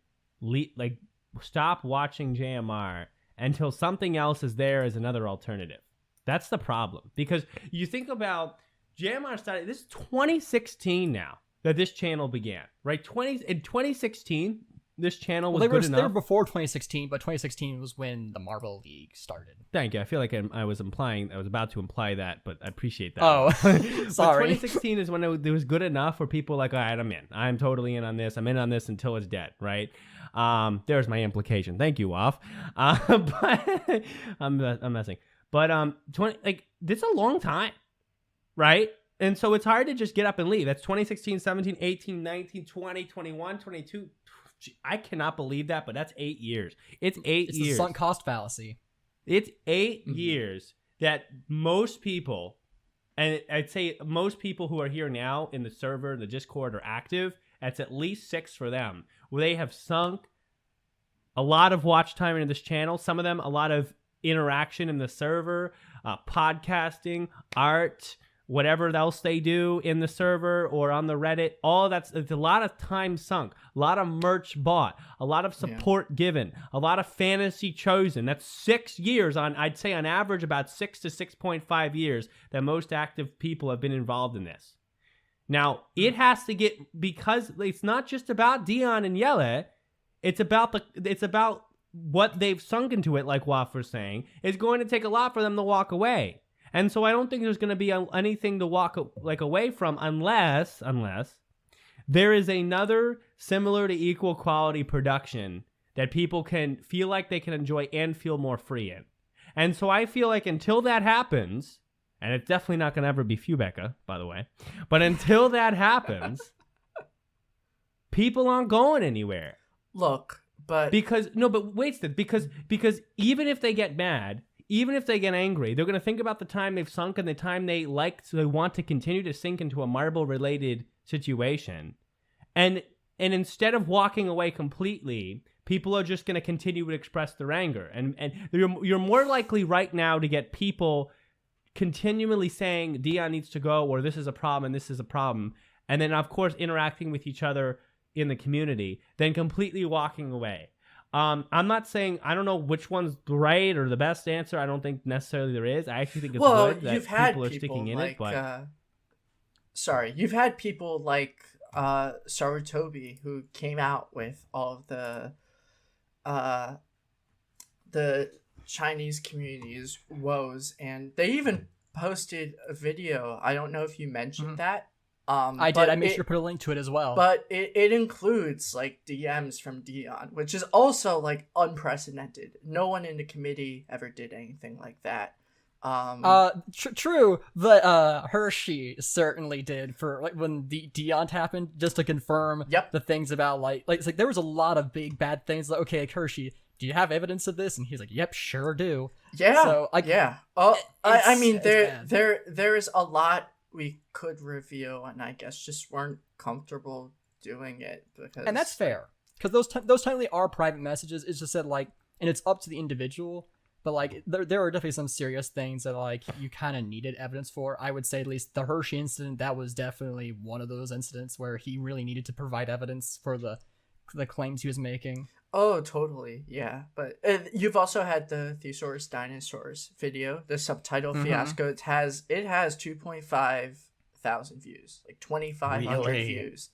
stop watching JMR until something else is there as another alternative. That's the problem, because you think about JMR started. This is 2016 now that this channel began, right? In 2016, this channel was good enough. They were before 2016, but 2016 was when the Marble League started. Thank you. I feel like I was about to imply that, but I appreciate that. Oh, sorry. 2016 is when it was good enough where people were like, all right, I'm in. I'm totally in on this. I'm in on this until it's dead, right? There's my implication. Thank you, Waff. But I'm messing. But this is a long time, right? And so it's hard to just get up and leave. That's 2016, 17, 18, 19, 20, 21, 22. I cannot believe that, but that's 8 years. It's 8 years. It's the sunk cost fallacy. It's 8 years that most people, and I'd say most people who are here now in the server, the Discord, are active, That's at least 6 for them, where they have sunk a lot of watch time into this channel. Some of them, a lot of interaction in the server, podcasting, art, whatever else they do in the server or on the Reddit. All that's, it's a lot of time sunk, a lot of merch bought, a lot of support given, a lot of fantasy chosen. That's 6 years on, I'd say on average about 6 to 6.5 years that most active people have been involved in this. Now, it has to get, because it's not just about Dion and Yelle, it's about what they've sunk into it, like Waff was saying. It's going to take a lot for them to walk away. And so I don't think there's going to be anything to walk away from unless there is another similar to equal quality production that people can feel like they can enjoy and feel more free in. And so I feel like until that happens, and it's definitely not going to ever be Fubeca, by the way, but until that happens, people aren't going anywhere. Look, but wait, because even if they get mad, even if they get angry, they're going to think about the time they've sunk and the time they want to continue to sink into a Marble-related situation. And instead of walking away completely, people are just going to continue to express their anger. And you're more likely right now to get people continually saying Dion needs to go, or this is a problem and this is a problem. And then, of course, interacting with each other in the community, than completely walking away. I'm not saying, I don't know which one's the right or the best answer. I don't think necessarily there is. I actually think it's good that people are sticking in it. But you've had people like Sarutobi who came out with all of the Chinese community's woes, and they even posted a video. I don't know if you mentioned that. I did. I made sure to put a link to it as well. But it includes like DMs from Dion, which is also like unprecedented. No one in the committee ever did anything like that. True, but Hershey certainly did for like when the Dion happened, just to confirm the things about like it's like there was a lot of big bad things. Like, okay, like, Hershey, do you have evidence of this? And he's like, yep, sure do. Yeah. So I mean, there's a lot we could reveal, and I guess just weren't comfortable doing it because, and that's fair, because those technically are private messages. It's just that like, and it's up to the individual, but like there are definitely some serious things that like you kind of needed evidence for. I would say at least the Hershey incident, that was definitely one of those incidents where he really needed to provide evidence for the claims he was making. Oh, totally, yeah. But you've also had the Thesaurus Dinosaurs video, the subtitle fiasco. It has 2.5 thousand views, like 2,500 views.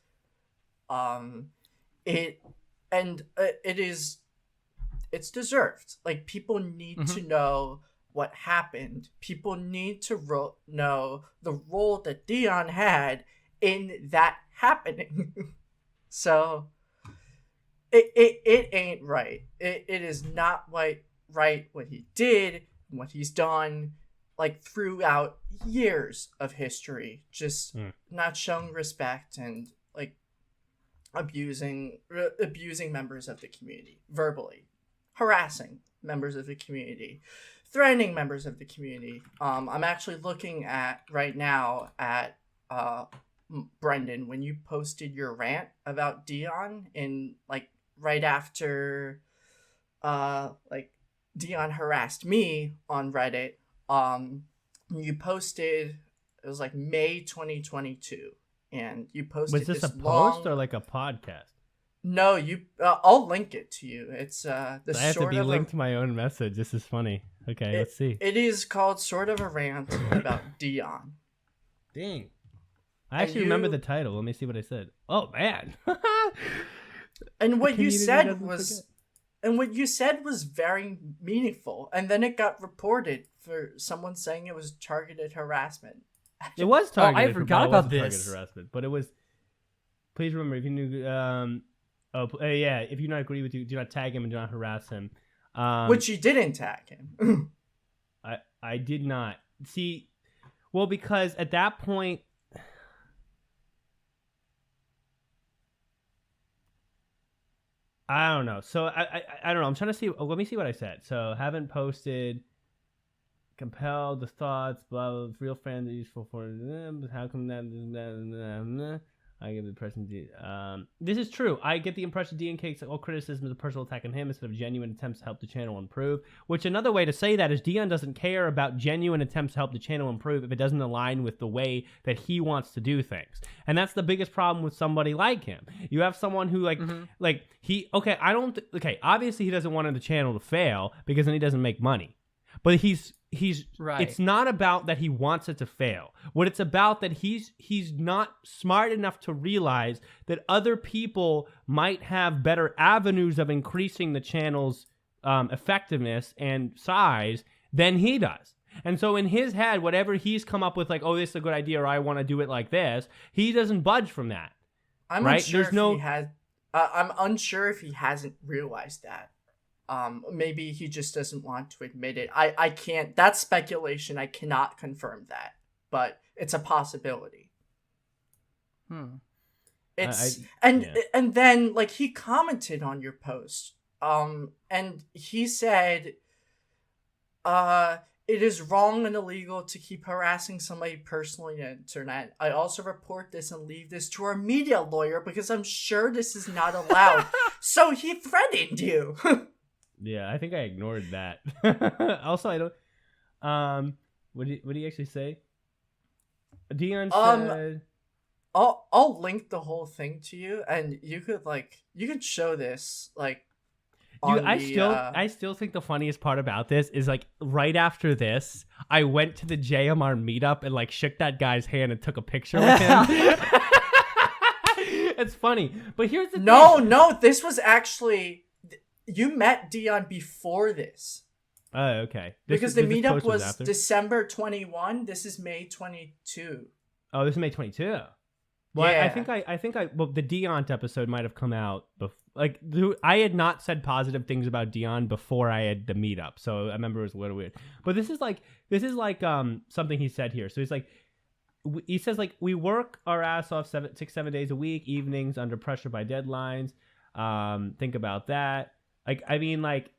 It's deserved. Like, people need to know what happened. People need to know the role that Dion had in that happening. So it ain't right. It is not right what he did, what he's done, like throughout years of history, just not showing respect and like abusing members of the community verbally, harassing members of the community, threatening members of the community. I'm actually looking at right now at Brendan, when you posted your rant about Dion in like right after like Dion harassed me on Reddit. You posted, it was like May 2022, and you posted was this a long... post or like a podcast? No, you I'll link it to you. It's I have to be linked to my own message. This is funny. Okay, let's see. It is called Sort of a Rant about Dion. Dang. I actually remember the title. Let me see what I said. Oh man. And what you said was very meaningful, and then it got reported for someone saying it was targeted harassment. It was targeted. I forgot about this. Targeted harassment, but it was. Please remember, if you knew, if you not agree with you, do not tag him and do not harass him. Which you didn't tag him. I did not see. Well, because at that point. I don't know. So I don't know. I'm trying to see. Let me see what I said. So haven't posted. Compelled the thoughts. Blah blah. Real friends are useful for them. How come that? I get the impression. This is true. I get the impression Dion takes all criticism as a personal attack on him instead of genuine attempts to help the channel improve. Which another way to say that is Dion doesn't care about genuine attempts to help the channel improve if it doesn't align with the way that he wants to do things. And that's the biggest problem with somebody like him. You have someone who obviously he doesn't want the channel to fail because then he doesn't make money. But he's right. It's not about that he wants it to fail. What it's about that he's not smart enough to realize that other people might have better avenues of increasing the channel's effectiveness and size than he does. And so in his head, whatever he's come up with, like, oh, this is a good idea, or I want to do it like this, he doesn't budge from that. I'm unsure I'm unsure if he hasn't realized that. Maybe he just doesn't want to admit it. I can't. That's speculation. I cannot confirm that, but it's a possibility. And then like he commented on your post, and he said, it is wrong and illegal to keep harassing somebody personally on the internet. I also report this and leave this to our media lawyer because I'm sure this is not allowed. So he threatened you. Yeah, I think I ignored that. Also, I don't. What did he actually say? Dion said. I'll link the whole thing to you, and you could show this like. Dude, I still think the funniest part about this is like right after this, I went to the JMR meetup and like shook that guy's hand and took a picture with him. It's funny, but here's the thing. No, this was actually. You met Dion before this. Oh, okay. Because the meetup was December 21. This is May 22. Oh, this is May 22. Well, yeah. I think the Dion episode might have come out I had not said positive things about Dion before I had the meetup, so I remember it was a little weird. But this is like something he said here. So he says like we work our ass off 6-7 days a week, evenings under pressure by deadlines. Think about that. Like, I mean, like,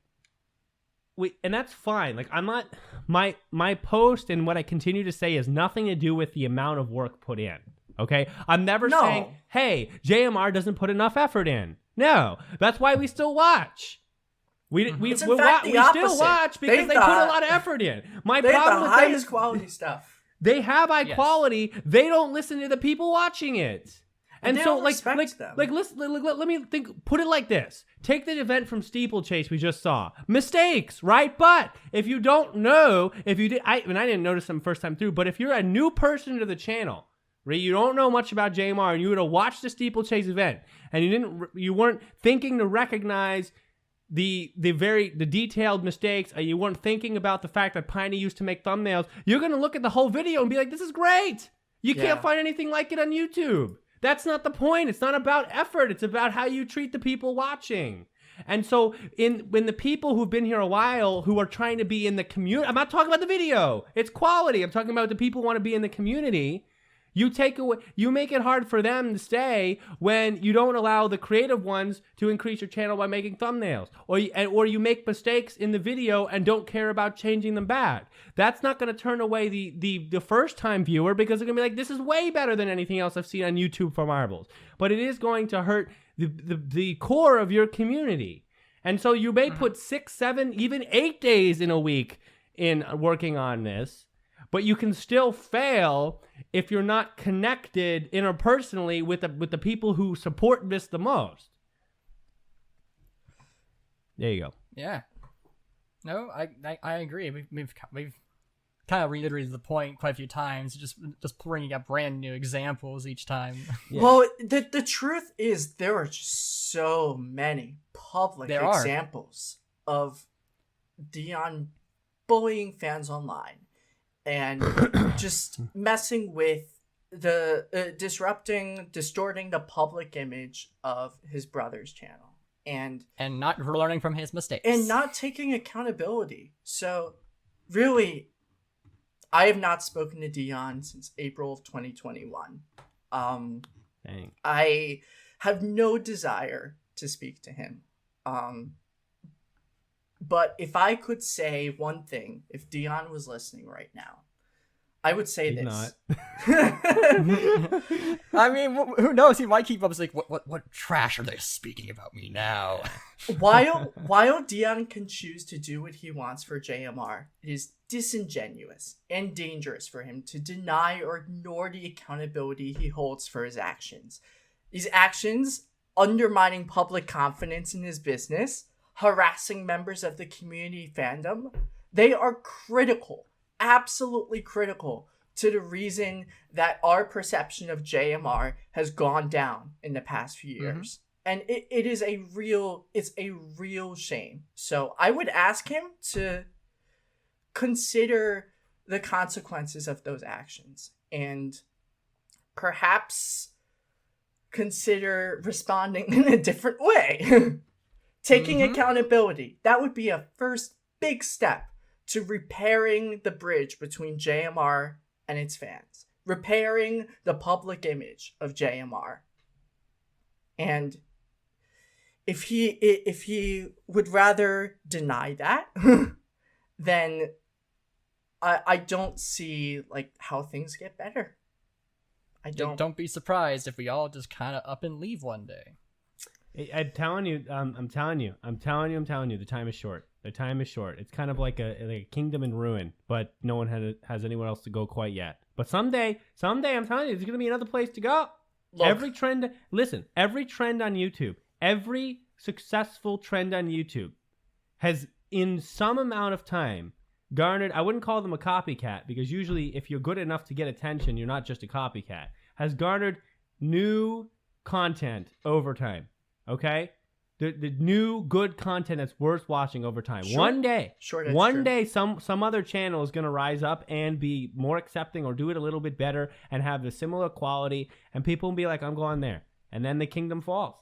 and that's fine. Like, I'm not, my post and what I continue to say has nothing to do with the amount of work put in. Okay? I'm never saying, hey, JMR doesn't put enough effort in. No, that's why we still watch. We still watch because they put a lot of effort in. My problem with highest quality stuff. They have high quality. They don't listen to the people watching it. And so, listen, let me think. Put it like this: take the event from Steeplechase we just saw. Mistakes, right? But if you don't know, I didn't notice them first time through. But if you're a new person to the channel, right, you don't know much about JMR, and you would have watched the Steeplechase event, and you weren't thinking to recognize the detailed mistakes, and you weren't thinking about the fact that Piney used to make thumbnails. You're gonna look at the whole video and be like, "This is great." You can't find anything like it on YouTube. That's not the point. It's not about effort. It's about how you treat the people watching. And so when the people who've been here a while who are trying to be in the community, I'm not talking about the video. It's quality. I'm talking about the people who want to be in the community. You make it hard for them to stay when you don't allow the creative ones to increase your channel by making thumbnails, or you make mistakes in the video and don't care about changing them back. That's not going to turn away the first time viewer, because they're going to be like, this is way better than anything else I've seen on YouTube for marbles. But it is going to hurt the core of your community. And so you may put 6, 7, even 8 days in a week in working on this, but you can still fail if you're not connected interpersonally with the people who support this the most. There you go. Yeah. No, I agree. We've kind of reiterated the point quite a few times, just bringing up brand new examples each time. Yeah. Well, the truth is there are just so many public examples of Dion bullying fans online and just messing with distorting the public image of his brother's channel. And not learning from his mistakes. And not taking accountability. So, really, I have not spoken to Dion since April of 2021. Dang. I have no desire to speak to him. But if I could say one thing, if Dion was listening right now, I would say He's this. I mean, who knows? He might keep up. It's like, what trash are they speaking about me now? While Dion can choose to do what he wants for JMR, it is disingenuous and dangerous for him to deny or ignore the accountability he holds for his actions. These actions, undermining public confidence in his business, harassing members of the community fandom, they are critical, absolutely critical to the reason that our perception of JMR has gone down in the past few years. And it is a real shame. So I would ask him to consider the consequences of those actions and perhaps consider responding in a different way. Taking accountability. That would be a first big step to repairing the bridge between JMR and its fans. Repairing the public image of JMR. And if he would rather deny that, then I don't see like how things get better. I don't. Don't be surprised if we all just kind of up and leave one day. I'm telling you, I'm telling you, the time is short. The time is short. It's kind of like a kingdom in ruin, but no one has anywhere else to go quite yet. But someday, I'm telling you, there's going to be another place to go. Look, every trend on YouTube, every successful trend on YouTube has, in some amount of time, garnered, I wouldn't call them a copycat, because usually if you're good enough to get attention, you're not just a copycat, has garnered new content over time. Okay? The new good content that's worth watching over time. Sure. One day, true. some other channel is going to rise up and be more accepting or do it a little bit better and have the similar quality, and people will be like, I'm going there. And then the kingdom falls.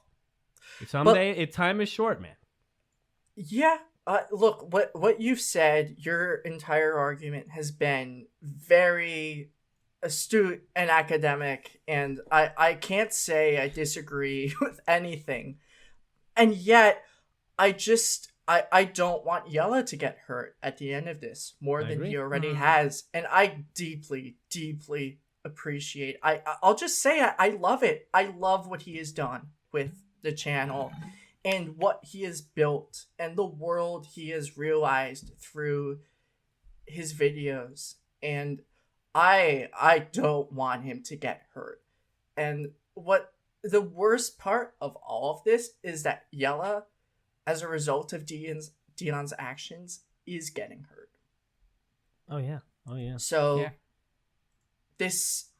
Someday, time is short, man. Yeah. Look, what you've said, your entire argument has been very astute and academic, and I can't say I disagree with anything. And yet, I don't want Yella to get hurt at the end of this more than he already has. And I deeply, deeply appreciate. I'll just say I love it. I love what he has done with the channel and what he has built and the world he has realized through his videos. And I don't want him to get hurt. And what the worst part of all of this is that Yella, as a result of Dion's actions, is getting hurt. Oh yeah. So yeah. this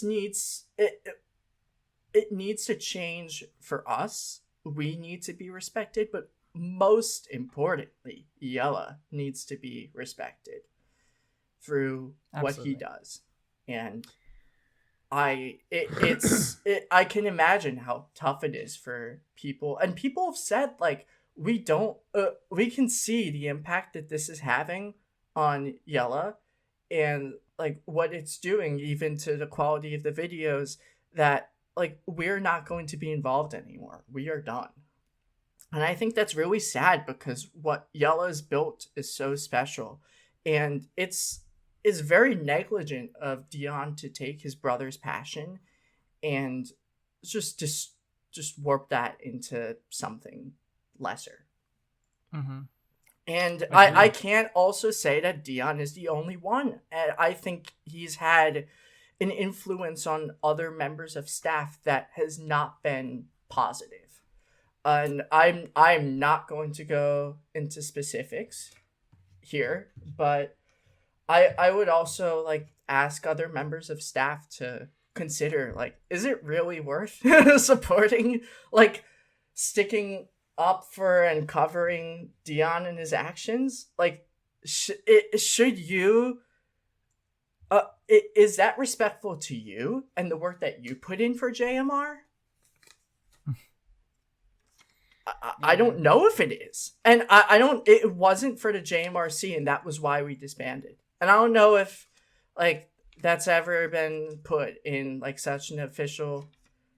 needs it needs to change for us. We need to be respected, but most importantly, Yella needs to be respected through Absolutely. what he does. And I can imagine how tough it is for people, and people have said like we can see the impact that this is having on Yella and like what it's doing even to the quality of the videos, that like we're not going to be involved anymore. We are done. And I think that's really sad because what Yella's built is so special, and it's very negligent of Dion to take his brother's passion and just warp that into something lesser. And I can't also say that Dion is the only one. And I think he's had an influence on other members of staff that has not been positive. And I'm not going to go into specifics here, but I would also like ask other members of staff to consider, like, is it really worth supporting, like, sticking up for and covering Dion and his actions? Like, should you is that respectful to you and the work that you put in for JMR? I don't know if it is. And I don't, it wasn't for the JMRC, and that was why we disbanded. And I don't know if like that's ever been put in like such an official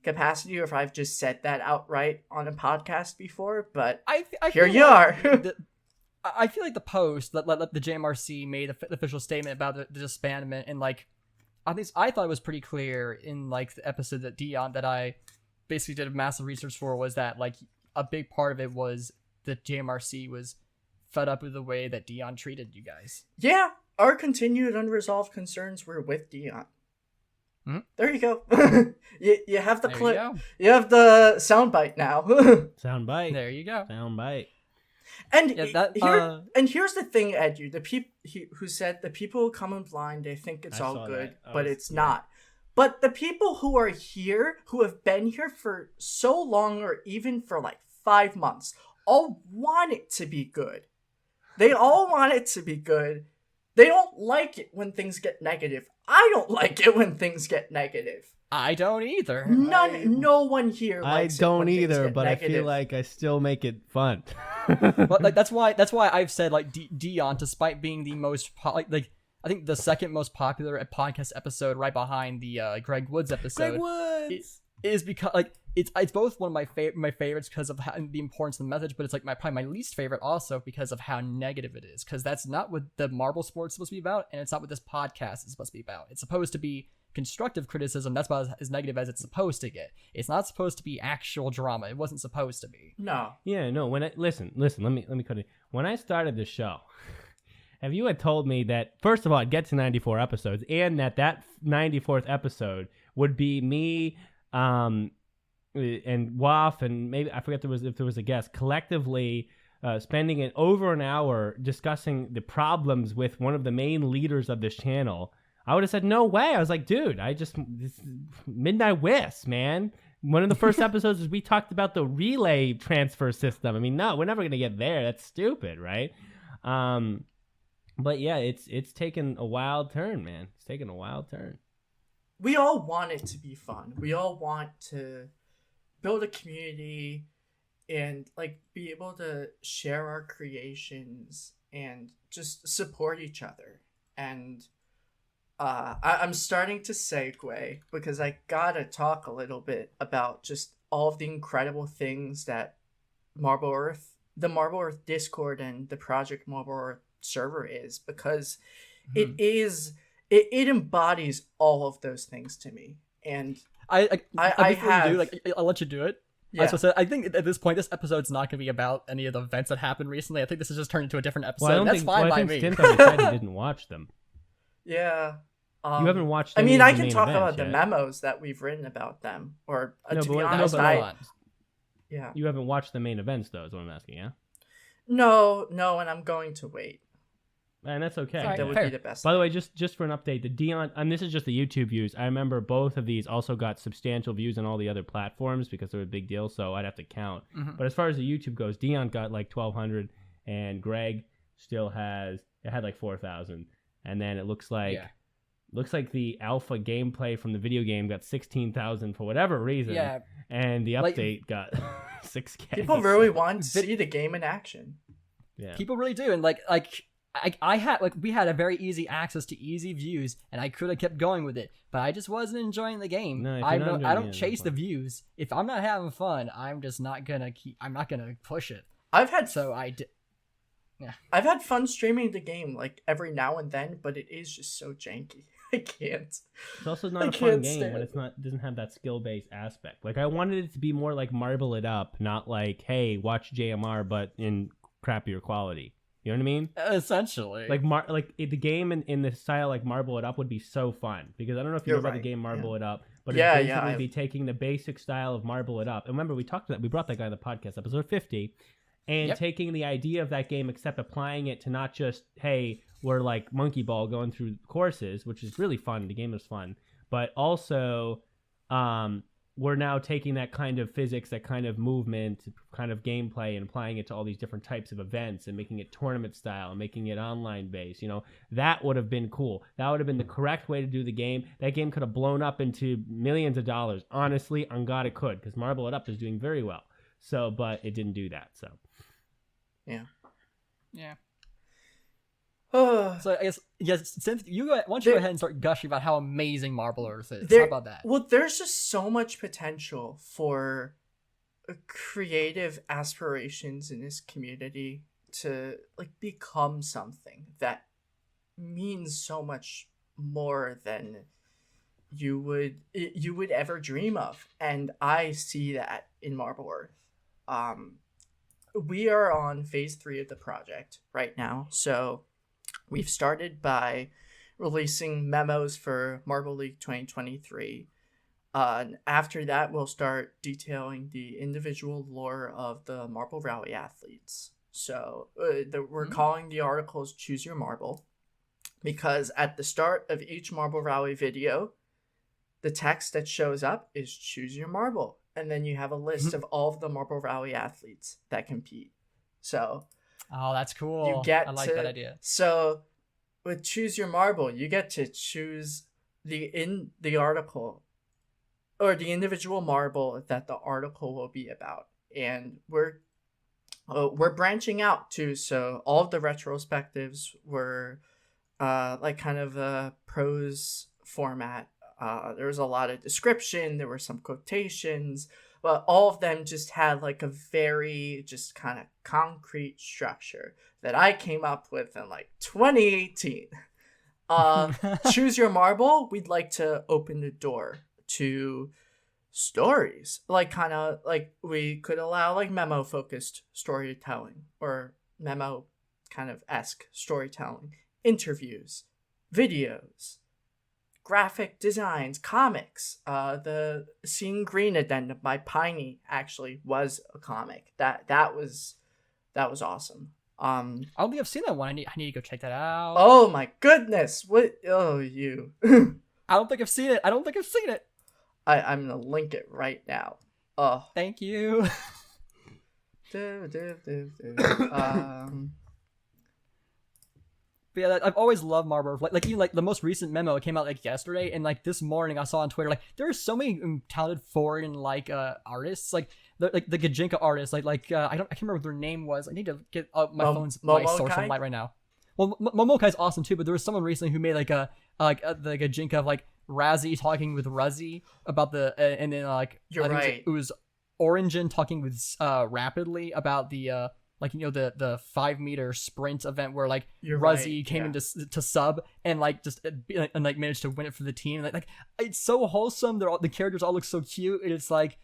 capacity, or if I've just said that outright on a podcast before, but I here feel you like are. I feel like the post that the JMRC made the official statement about the disbandment, and like at least I thought it was pretty clear in like the episode that Dion that I basically did massive research for, was that like a big part of it was that JMRC was fed up with the way that Dion treated you guys. Yeah, our continued unresolved concerns were with Dion. Hmm? There you go. you have the There clip. you go. You have the soundbite now. Soundbite. There you go. Soundbite. And Yeah, and here's the thing, Edu, the people who said the people who come in blind, they think it's I all saw good, that. but it's not. But the people who are here, who have been here for so long, or even for like 5 months, all want it to be good. They all want it to be good. They don't like it when things get negative. I don't like it when things get negative. I don't either. No one here I likes it don't when things either, get but negative. I feel like I still make it fun. But like that's why I've said like Dion, despite being the most like I think the second most popular podcast episode, right behind the Greg Woods episode. Greg Woods is because like it's both one of my favorites because of the importance of the message, but it's like probably my least favorite also because of how negative it is. Because that's not what the Marble Sports is supposed to be about, and it's not what this podcast is supposed to be about. It's supposed to be constructive criticism. That's about as negative as it's supposed to get. It's not supposed to be actual drama. It wasn't supposed to be. No. Yeah, no. When I listen, let me cut it. When I started the show, if you had told me that first of all I'd get to 94 episodes, and that 94th episode would be me, and Waff, and maybe I forget if there was a guest, collectively spending over an hour discussing the problems with one of the main leaders of this channel, I would have said no way. I was like, dude, this Midnight Wisp, man. One of the first episodes is we talked about the relay transfer system. I mean, no, we're never gonna get there. That's stupid, right? But yeah, it's taken a wild turn, man. It's taken a wild turn. We all want it to be fun. We all want to build a community and like be able to share our creations and just support each other. And I'm starting to segue because I gotta talk a little bit about just all of the incredible things that Marblearth, the Marblearth Discord, and the Project Marblearth server is, because it embodies all of those things to me. And I'll let you do it. Yeah. I think at this point, this episode's not going to be about any of the events that happened recently. I think this has just turned into a different episode. Well, That's fine by I me. think Stynth already said he didn't watch them. Yeah. You haven't watched. I any mean, of I the can main talk events about the yet. memos that we've written about them. Or No, to but be what- honest, hold on. yeah. You haven't watched the main events, though, is what I'm asking, yeah? No, and I'm going to wait. And that's okay. Sorry. That would Fair. be the best. By the way, just for an update, the Dion, and this is just the YouTube views. I remember both of these also got substantial views on all the other platforms because they're a big deal, so I'd have to count. Mhm. But as far as the YouTube goes, Dion got like 1,200, and Greg still had like 4,000. And then it looks like the alpha gameplay from the video game got 16,000 for whatever reason. Yeah. And the Like- update got 6K. People really want to see the game in action. Yeah. People really do, and I had we had a very easy access to easy views, and I could have kept going with it, but I just wasn't enjoying the game. No, if you're I not enjoying don't it, chase it's the fine. views. If I'm not having fun, I'm just not gonna I'm not gonna push it. I've had fun streaming the game like every now and then, but it is just so janky. I can't. It's also not I a fun can't game stand when it. it's not doesn't have that skill based aspect. Like I wanted it to be more like Marble It Up, not like hey watch JMR but in crappier quality. You know what I mean? Essentially, The game in the style like Marble It Up would be so fun because I don't know if you You're know about right, the game Marble yeah. It Up, but Yeah, it's yeah, basically I've- be taking the basic style of Marble It Up. And remember we brought that guy on the podcast episode 50, and Yep. taking the idea of that game except applying it to not just hey we're like monkey ball going through courses, which is really fun. The game is fun, but also we're now taking that kind of physics, that kind of movement, kind of gameplay, and applying it to all these different types of events and making it tournament style and making it online based. You know, that would have been cool. That would have been the correct way to do the game. That game could have blown up into millions of dollars. Honestly, on God, it could, because Marble It Up is doing very well. So, but it didn't do that. So, yeah. Well, So I guess Stynth, why don't you go ahead and start gushing about how amazing Marblearth is? How about that? there's just so much potential for creative aspirations in this community to like become something that means so much more than you would ever dream of, and I see that in Marblearth. We are on phase 3 of the project right now, so we've started by releasing memos for Marble League 2023. After that, we'll start detailing the individual lore of the Marble Rally athletes. So we're calling the articles Choose Your Marble, because at the start of each Marble Rally video, the text that shows up is Choose Your Marble. And then you have a list of all of the Marble Rally athletes that compete. So, oh, that's cool. I like that idea. So with Choose Your Marble, you get to choose the article or the individual marble that the article will be about. And we're branching out too. So all of the retrospectives were like kind of a prose format. There was a lot of description, there were some quotations, but all of them just had like a very just kind of concrete structure that I came up with in like 2018. Choose Your Marble, we'd like to open the door to stories, like kind of like we could allow like memo focused storytelling or memo kind of esque storytelling, interviews, videos, graphic designs, comics. The Seeing Green addendum by Piney actually was a comic. That was awesome. I don't think I've seen that one. I need to go check that out. Oh my goodness! What? Oh, you. I don't think I've seen it. I'm gonna link it right now. Oh, thank you. But yeah, I've always loved Marblearth. Like even like the most recent memo came out like yesterday, and like this morning I saw on Twitter like there are so many talented foreign like artists, like the Gajinka artists, I can't remember what their name was. I need to get my social light right now. Well, Momokai's awesome too, but there was someone recently who made the Gajinka of like Razzie talking with Ruzzy about the and then like you're right. It was Origin talking with Rapidly about the the 5-meter sprint event where like Ruzzy came into to sub and like just and like managed to win it for the team. Like it's so wholesome. The characters all look so cute. And it's like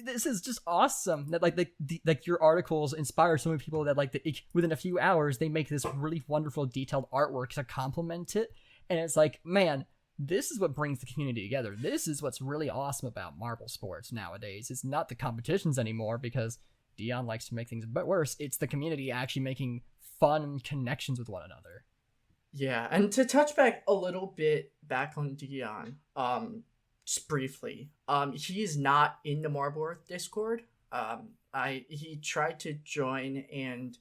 this is just awesome that like your articles inspire so many people that like within a few hours they make this really wonderful detailed artwork to complement it. And it's like, man, this is what brings the community together. This is what's really awesome about Marble Sports nowadays. It's not the competitions anymore because Dion likes to make things a bit worse. It's the community actually making fun connections with one another. Yeah, and to touch back a little bit back on Dion, just briefly, he's not in the Marblearth Discord. He tried to join, and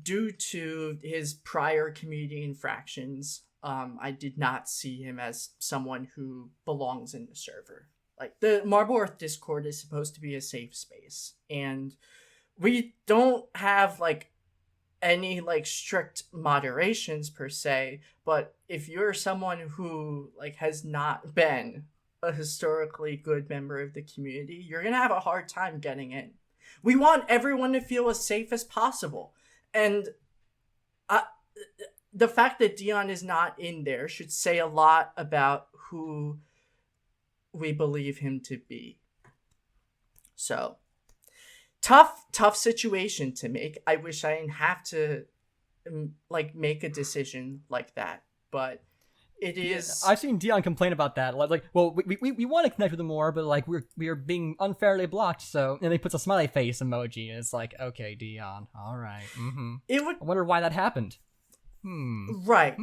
due to his prior community infractions, I did not see him as someone who belongs in the server. Like, the Marblearth Discord is supposed to be a safe space, and we don't have, like, any, like, strict moderations per se, but if you're someone who, like, has not been a historically good member of the community, you're gonna have a hard time getting in. We want everyone to feel as safe as possible, and the fact that Dion is not in there should say a lot about who we believe him to be. So, tough situation to make. I wish I didn't have to like make a decision like that, but it is. I've seen Dion complain about that. Like, well, we want to connect with him more, but like we are being unfairly blocked. So, and he puts a smiley face emoji, and it's like, okay, Dion, all right. Mm-hmm. I wonder why that happened. Right.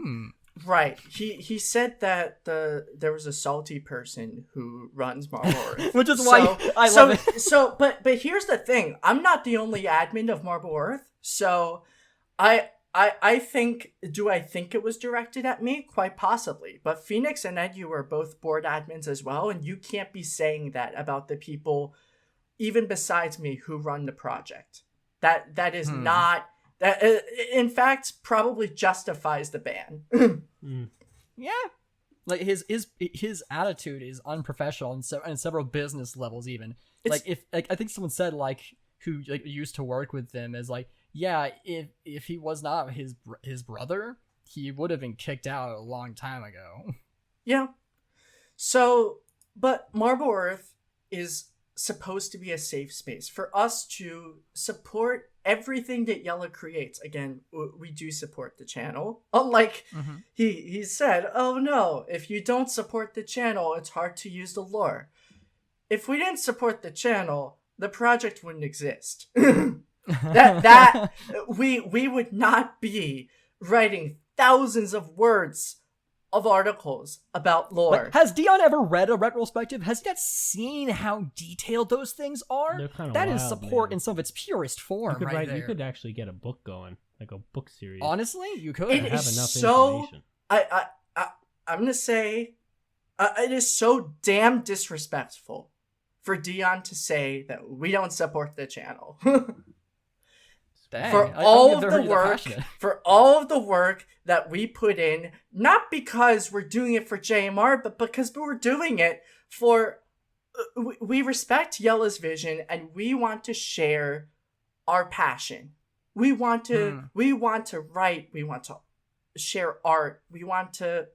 Right. He said that there was a salty person who runs Marblearth. Which is why I love it. So but here's the thing. I'm not the only admin of Marblearth. So I think it was directed at me? Quite possibly. But Phoenix and Ed, you were both board admins as well, and you can't be saying that about the people even besides me who run the project. That is not that, in fact, probably justifies the ban. Yeah, like his attitude is unprofessional on several business levels. Even I think someone said like who like used to work with them as like yeah, if he was not his brother, he would have been kicked out a long time ago. Yeah. So, but Marblearth is supposed to be a safe space for us to support everything that Yella creates. Again, we do support the channel. Unlike he said, oh no, if you don't support the channel, it's hard to use the lore. If we didn't support the channel, the project wouldn't exist. that we would not be writing thousands of words of articles about lore. Like, has Dion ever read a retrospective? Has he not seen how detailed those things are? They're kind of That wild, is support man. in some of its purest form, right there. You could actually get a book going, like a book series. Honestly, you could. It have is enough so. information. I'm gonna say, it is so damn disrespectful for Dion to say that we don't support the channel. Dang, for I all don't of think the they're work, passionate. for all of the work that we put in, not because we're doing it for JMR, but because we're doing it for. We respect Yella's vision, and we want to share our passion. We want to. We want to write. We want to share art. We want to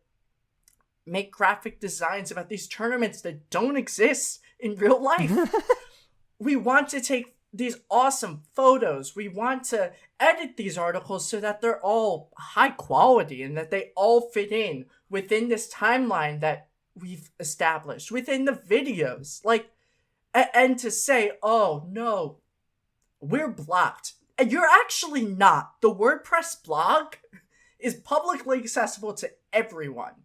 make graphic designs about these tournaments that don't exist in real life. We want to take these awesome photos. We want to edit these articles so that they're all high quality and that they all fit in within this timeline that we've established within the videos. Like, and to say, oh no, we're blocked. And you're actually not. The WordPress blog is publicly accessible to everyone.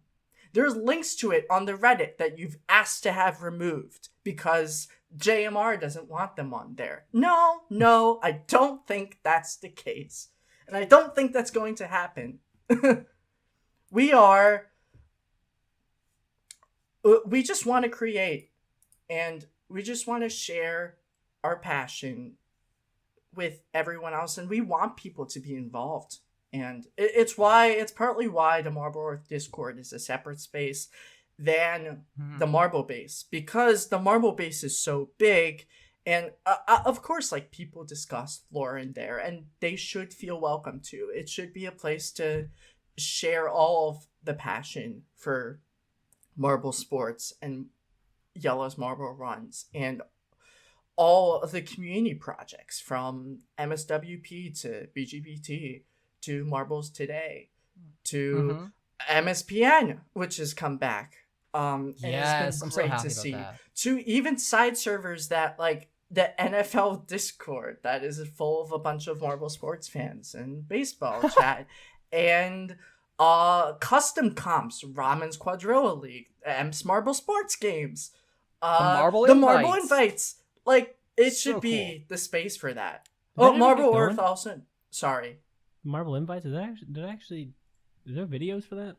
There's links to it on the Reddit that you've asked to have removed because JMR doesn't want them on there. No, I don't think that's the case. And I don't think that's going to happen. We just want to create, and we just want to share our passion with everyone else, and we want people to be involved. And it's partly why the Marblearth Discord is a separate space than the Marble Base, because the Marble Base is so big, and of course, like, people discuss lore in there, and they should feel welcome to. It should be a place to share all of the passion for Marble sports and Yella's Marble runs and all of the community projects from MSWP to BGBT to Marbles Today to MSPN, which has come back. And Yes, it's been I'm so great happy to about see. that. To even side servers that, like, the NFL Discord that is full of a bunch of Marble sports fans and baseball chat and custom comps, Ramen's Quadrilla League, M's Marble Sports Games, the Marble Invites. Like, it So should be the space for that. Did Oh, that ever Marble get Earth going? also. Sorry. Marble Invites, is there videos for that?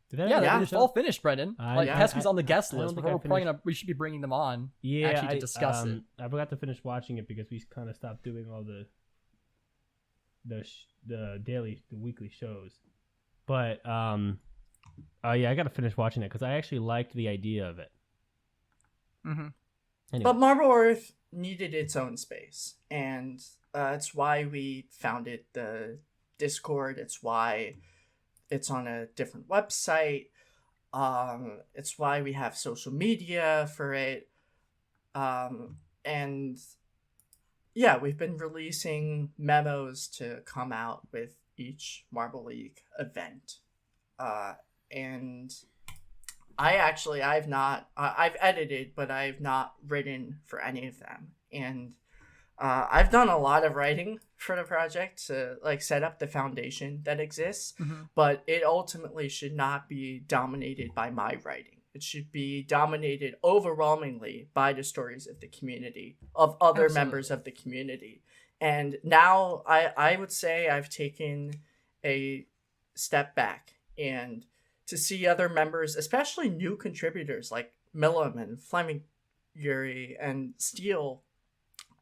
Did that Yeah, ever they're finish all up? finished, Brendan. Like, yeah, Pesky's on the guest I don't list. think I We should be bringing them on. Yeah, actually to discuss it. I forgot to finish watching it because we kind of stopped doing all the weekly shows. But yeah, I got to finish watching it because I actually liked the idea of it. Mm-hmm. But Anyway. Marble Earth needed its own space, and it's why we founded the Discord. It's why it's on a different website. It's why we have social media for it. And yeah, we've been releasing memos to come out with each Marble League event. And I've edited, but I've not written for any of them. And I've done a lot of writing for the project to, like, set up the foundation that exists, but it ultimately should not be dominated by my writing. It should be dominated overwhelmingly by the stories of the community, of other members of the community. And now I would say I've taken a step back, and to see other members, especially new contributors like Millum and Fleming Yuri and Steele,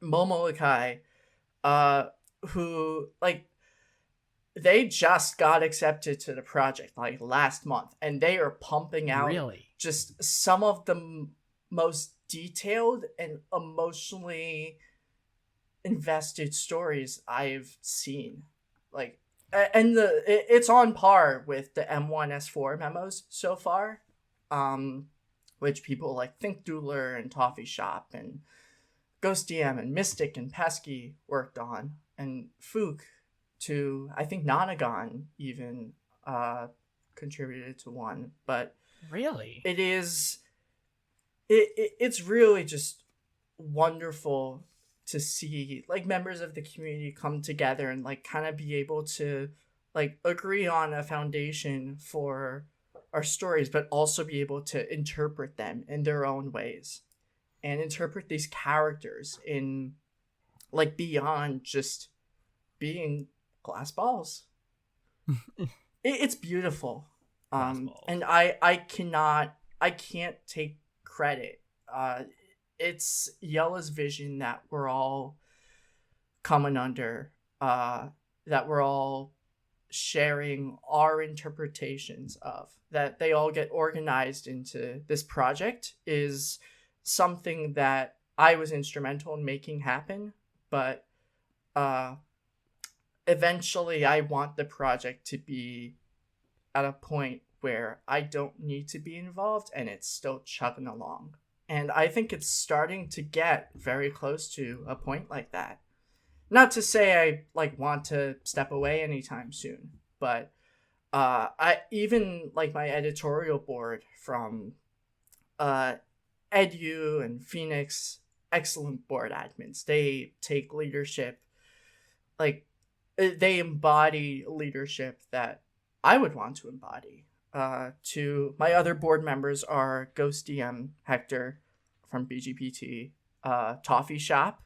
Momolikai, who, like, they just got accepted to the project, like, last month, and they are pumping out just some of the most detailed and emotionally invested stories I've seen. Like, and it's on par with the M1 S4 memos so far, which people like Think Doodler and Toffee Shop and Ghost DM and Mystic and Pesky worked on, and Fook to, I think, Nonagon even contributed to one. But Really, it's really just wonderful to see like members of the community come together and like kind of be able to like agree on a foundation for our stories, but also be able to interpret them in their own ways and interpret these characters in like beyond just being glass balls. It's beautiful. And I can't take credit. It's Yella's vision that we're all coming under, that we're all sharing our interpretations of, that they all get organized into this project, is something that I was instrumental in making happen. But eventually I want the project to be at a point where I don't need to be involved and it's still chugging along. And I think it's starting to get very close to a point like that. Not to say I like want to step away anytime soon, but I even like my editorial board from Edu and Phoenix, excellent board admins. They take leadership, like they embody leadership that I would want to embody. To my other board members are Ghost DM Hector from BGPT, Toffee Shop,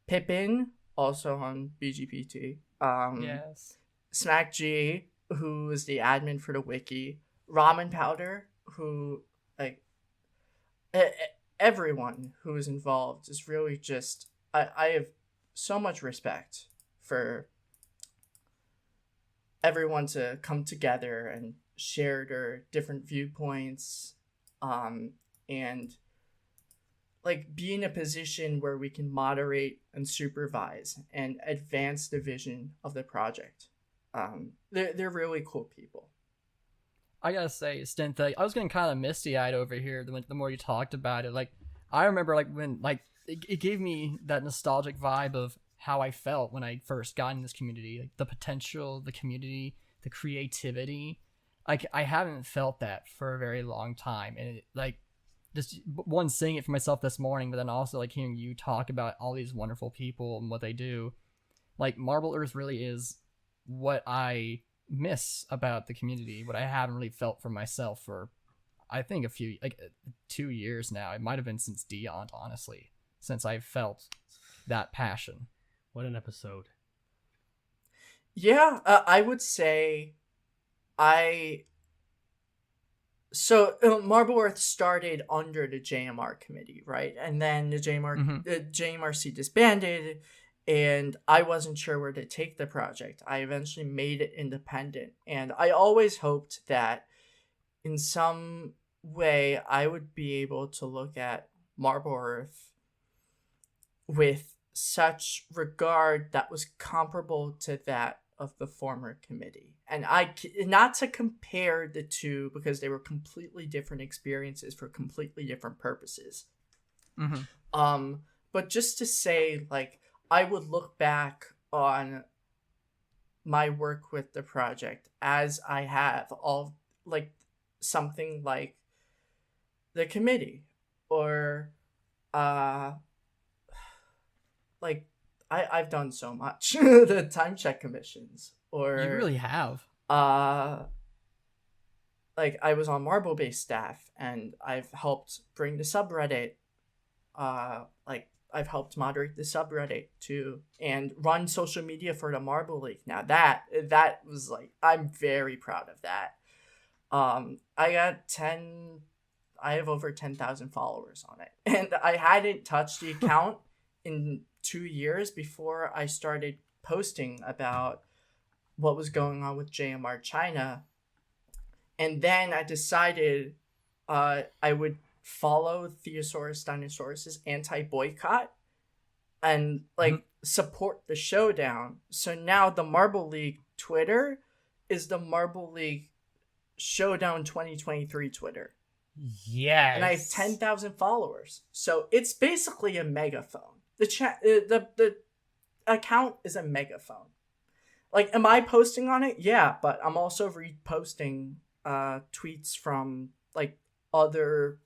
Pippin, also on BGPT, yes, Smack G, who is the admin for the wiki, Ramen Powder, who like everyone who is involved is really just I have so much respect for everyone to come together and share their different viewpoints, and like be in a position where we can moderate and supervise and advance the vision of the project. They're really cool people. I gotta say, Stynth, I was getting kind of misty-eyed over here the more you talked about it. Like, I remember like when like it gave me that nostalgic vibe of how I felt when I first got in this community, like the potential, the community, the creativity. Like, I haven't felt that for a very long time, and like just one saying it for myself this morning, but then also like hearing you talk about all these wonderful people and what they do. Like, Marblearth really is what I miss about the community, what I haven't really felt for myself for I think a few, like 2 years now. It might have been since Dion, honestly, since I've felt that passion. What an episode. Yeah, I would say Marblearth started under the JMR committee, right? And then the JMRC disbanded, and I wasn't sure where to take the project. I eventually made it independent, and I always hoped that in some way I would be able to look at Marblearth with such regard that was comparable to that of the former committee. And not to compare the two, because they were completely different experiences for completely different purposes. Mm-hmm. But just to say, like, I would look back on my work with the project as I have all like something like the committee, or like I've done so much. The time check commissions, or You really have. like I was on Marble Base staff and I've helped bring the subreddit, like I've helped moderate the subreddit too, and run social media for the Marble League. Now that was like, I'm very proud of that. I have over 10,000 followers on it, and I hadn't touched the account in 2 years before I started posting about what was going on with JMR China. And then I decided I would follow Theosaurus Dinosaurus's anti-boycott, and like support the showdown. So now the Marble League Twitter is the Marble League Showdown 2023 Twitter. Yes. And I have 10,000 followers. So it's basically a megaphone. The account is a megaphone. Like, am I posting on it? Yeah, but I'm also reposting tweets from like other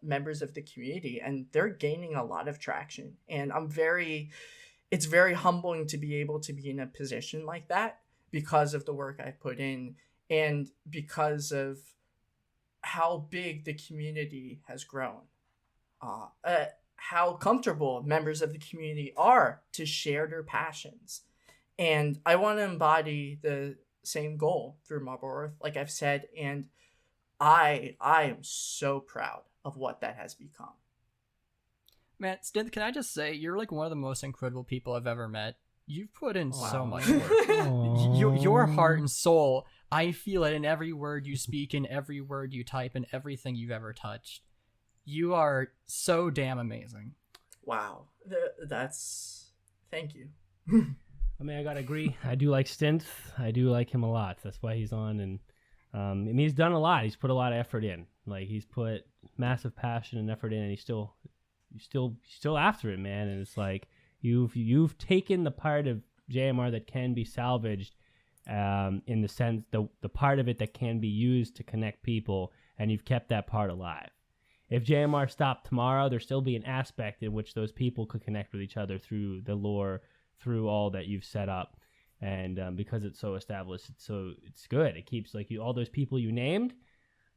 members of the community, and they're gaining a lot of traction. And it's very humbling to be able to be in a position like that because of the work I put in and because of how big the community has grown. How comfortable members of the community are to share their passions. And I want to embody the same goal through Marblearth, like I've said, and I am so proud of what that has become. Man, Stynth, can I just say, you're like one of the most incredible people I've ever met. You've put in so Wow. much work. Your heart and soul, I feel it in every word you speak, in every word you type, in everything you've ever touched. You are so damn amazing. Wow. That's... Thank you. I mean, I gotta agree. I do like Stynth. I do like him a lot. That's why he's on, and I mean, he's done a lot. He's put a lot of effort in. Like, he's put massive passion and effort in, and he's still after it, man. And it's like you've taken the part of JMR that can be salvaged, in the sense the part of it that can be used to connect people, and you've kept that part alive. If JMR stopped tomorrow, there'd still be an aspect in which those people could connect with each other through the lore, through all that you've set up. And because it's so established, it's good. It keeps, like, all those people you named,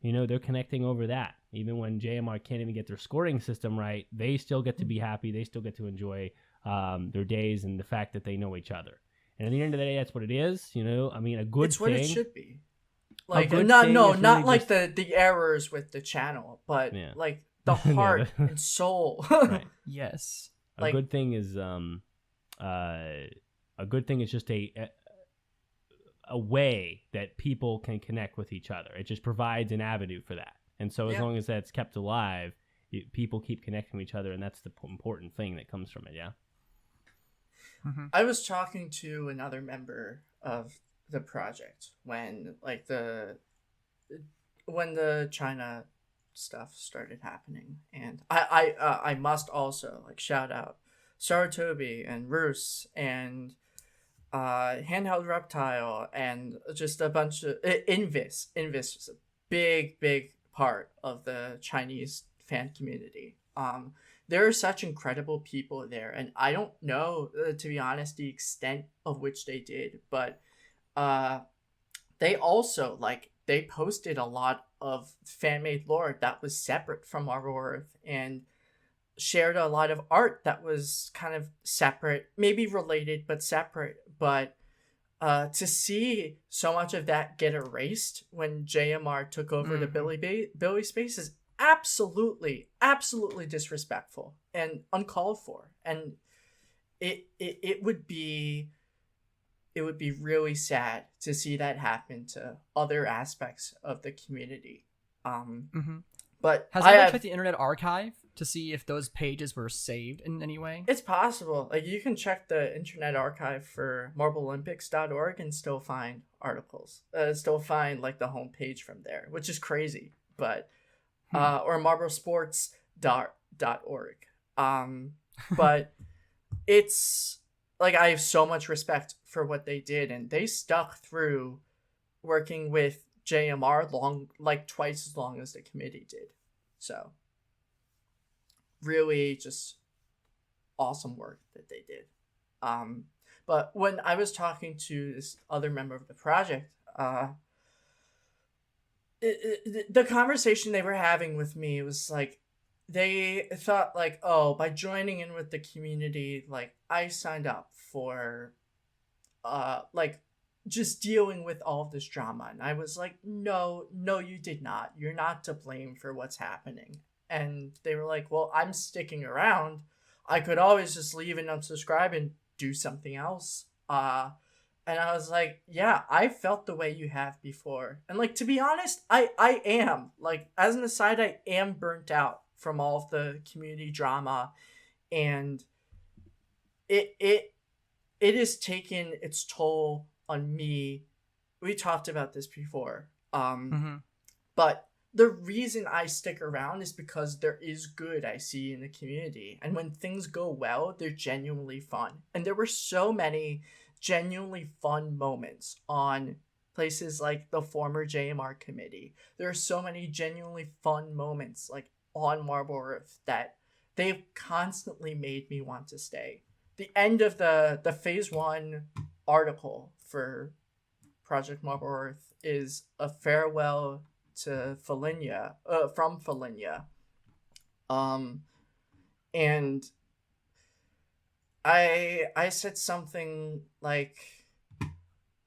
they're connecting over that. Even when JMR can't even get their scoring system right, they still get to be happy. They still get to enjoy their days and the fact that they know each other. And at the end of the day, that's what it is. I mean, a good It's thing. what it should be. Like, good not thing no, is not really like just- the errors with the channel, but Yeah. like the Yeah, heart and soul. Right. Yes. A Like- good thing is just a way that people can connect with each other. It just provides an avenue for that. And so as Yeah. long as that's kept alive, people keep connecting with each other, and that's the important thing that comes from it. Yeah. I was talking to another member of the project when the China stuff started happening, and I must also like shout out Saratobi and Roos and Handheld Reptile and just a bunch of Invis. Invis was a big part of the Chinese fan community. There are such incredible people there, and I don't know, to be honest, the extent of which they did, but they also, they posted a lot of fan-made lore that was separate from Marblearth and shared a lot of art that was kind of separate, maybe related, but separate. But to see so much of that get erased when JMR took over the Billy space is absolutely disrespectful and uncalled for, and it would be really sad to see that happen to other aspects of the community. But Has I anyone have, checked the Internet Archive to see if those pages were saved in any way? it's possible. Like, you can check the Internet Archive for MarbleOlympics.org and still find articles. Still find like the homepage from there, which is crazy. But or MarbleSports.org. But it's like, I have so much respect for what they did, and they stuck through working with JMR twice as long as the committee did. So really just awesome work that they did. But when I was talking to this other member of the project, the conversation they were having with me was like, they thought like, oh, by joining in with the community, like, I signed up for just dealing with all of this drama. And I was like, no, you did not. You're not to blame for what's happening. And they were like, well, I'm sticking around. I could always just leave and unsubscribe and do something else. And I was like, yeah, I felt the way you have before. And like, to be honest, I am. Like, as an aside, I am burnt out from all of the community drama. And it has taken its toll on me. We talked about this before. But the reason I stick around is because there is good I see in the community. And when things go well, they're genuinely fun. And there were so many genuinely fun moments on places like the former JMR committee. There are so many genuinely fun moments like on Marblearth that they've constantly made me want to stay. The end of the phase 1 article for Project Marblearth is a farewell to Felinia, from Felinia. And I said something like,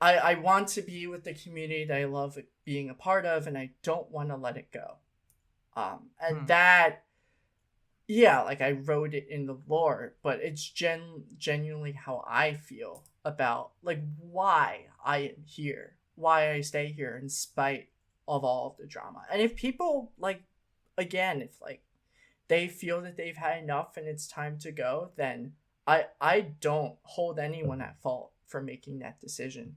I want to be with the community that I love being a part of, and I don't want to let it go. And that, yeah, like I wrote it in the lore, but it's genuinely how I feel about like why I am here, why I stay here in spite of all of the drama. And if people like, again, if like they feel that they've had enough and it's time to go, then I don't hold anyone at fault for making that decision.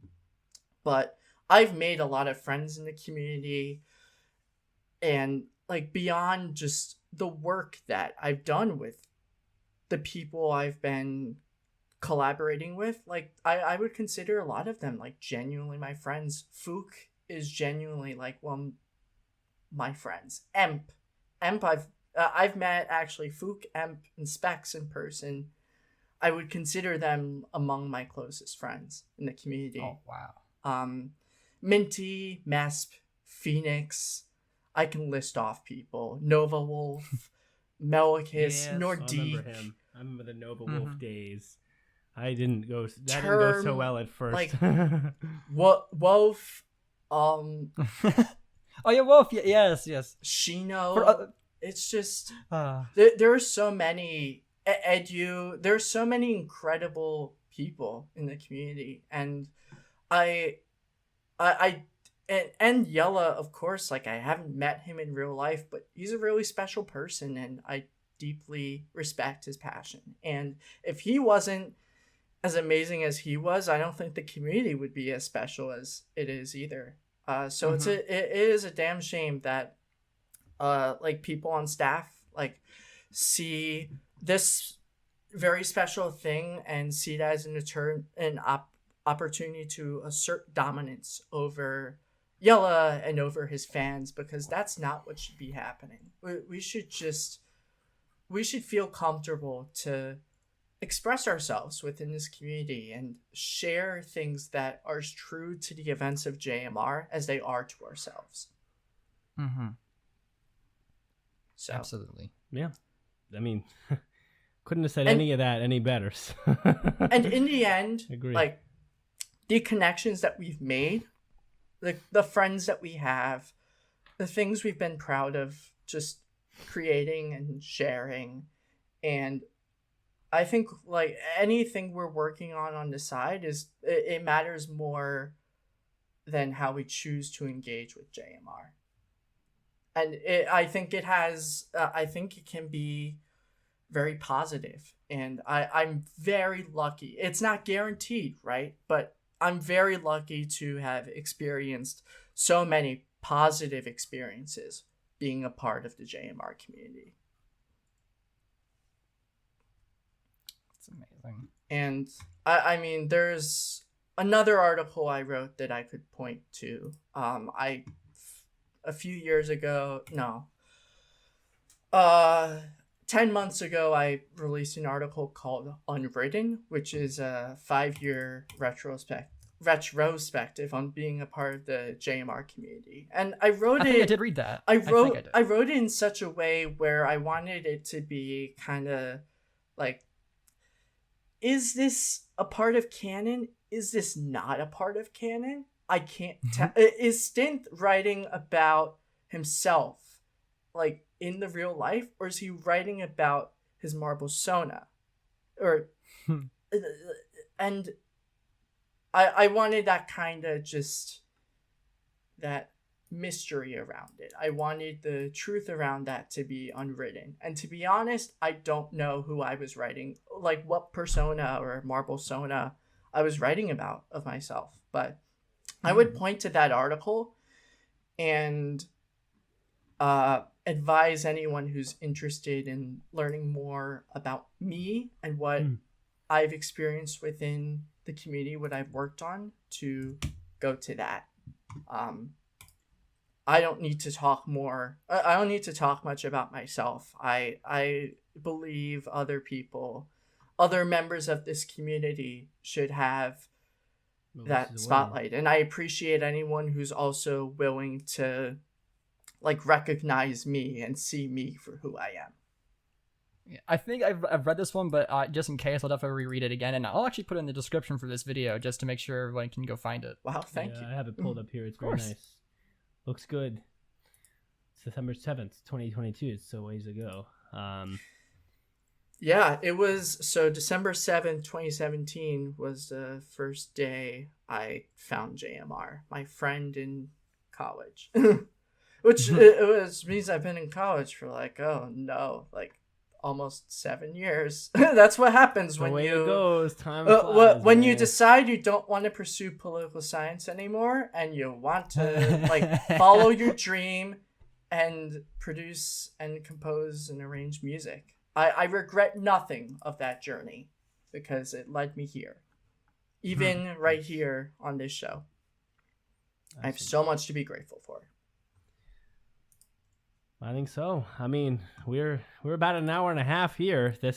But I've made a lot of friends in the community, and like beyond just the work that I've done with the people I've been collaborating with, like I would consider a lot of them like genuinely my friends. Fook is genuinely like one of my friends. Emp I've met actually Fook, Emp, and Specs in person. I would consider them among my closest friends in the community. Oh, wow. Minty, Mesp, Phoenix. I can list off people. Nova Wolf, Melikis, Yes, Nordique. I remember him. I remember the Nova Wolf days. Didn't go so well at first. Like Wolf, oh yeah, Wolf. Yes. Shino. It's just there are so many Edu. There are so many incredible people in the community, and and Yella, of course, like I haven't met him in real life, but he's a really special person, and I deeply respect his passion. And if he wasn't as amazing as he was, I don't think the community would be as special as it is either. So it is a damn shame that like people on staff like see this very special thing and see it as an opportunity to assert dominance over Yella and over his fans, because that's not what should be happening. We should feel comfortable to express ourselves within this community and share things that are as true to the events of JMR as they are to ourselves. So Absolutely. Yeah. I mean, couldn't have said any of that any better. And in the end, Agreed. like the connections that we've made, the friends that we have, the things we've been proud of just creating and sharing. And I think like anything we're working on the side it matters more than how we choose to engage with JMR. And I think it can be very positive. And I'm very lucky. It's not guaranteed, right? But I'm very lucky to have experienced so many positive experiences being a part of the JMR community. It's amazing. And I mean, there's another article I wrote that I could point to. A few years ago, 10 months ago, I released an article called Unwritten, which is a 5-year retrospective on being a part of the JMR community. And I wrote I did read that. I wrote it in such a way where I wanted it to be kind of like, is this a part of canon? Is this not a part of canon? I can't tell. Is Stynth writing about himself, like in the real life, or is he writing about his marble sona? And I wanted that kind of just that mystery around it. I wanted the truth around that to be unwritten. And to be honest, I don't know who I was writing, like what persona or Marblesona I was writing about of myself. But I would point to that article and advise anyone who's interested in learning more about me and what I've experienced within the community, what I've worked on, to go to that. I don't need to talk more. I don't need to talk much about myself. I believe other people, other members of this community should have that spotlight. And I appreciate anyone who's also willing to like recognize me and see me for who I am. I think I've read this one, but just in case, I'll definitely reread it again, and I'll actually put it in the description for this video just to make sure everyone can go find it. Wow, thank you. I have it pulled up here. It's very nice. Looks good. It's December 7th, 2022. It's so ways ago. Yeah, it was. So December 7th, 2017 was the first day I found JMR, my friend in college. Which means I've been in college for like, almost 7 years. That's what happens when you goes. Time flies, when you decide you don't want to pursue political science anymore and you want to like follow your dream and produce and compose and arrange music. I regret nothing of that journey because it led me here. Even right here on this show. I have so much to be grateful for. I think so. I mean, we're about an hour and a half here. But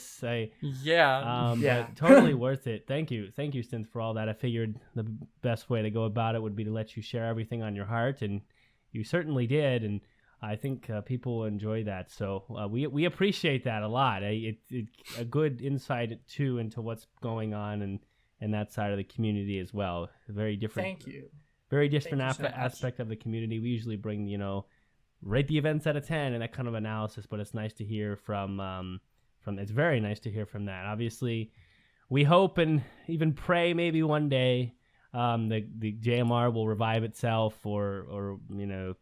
totally worth it. Thank you, Stynth, for all that. I figured the best way to go about it would be to let you share everything on your heart, and you certainly did. And I think people will enjoy that. So we appreciate that a lot. It's a good insight too into what's going on and that side of the community as well. A very different. Thank you. Very different aspect of the community. We usually bring rate the events out of 10 and that kind of analysis, but it's nice to hear from it's very nice to hear from that. Obviously, we hope and even pray maybe one day the JMR will revive itself or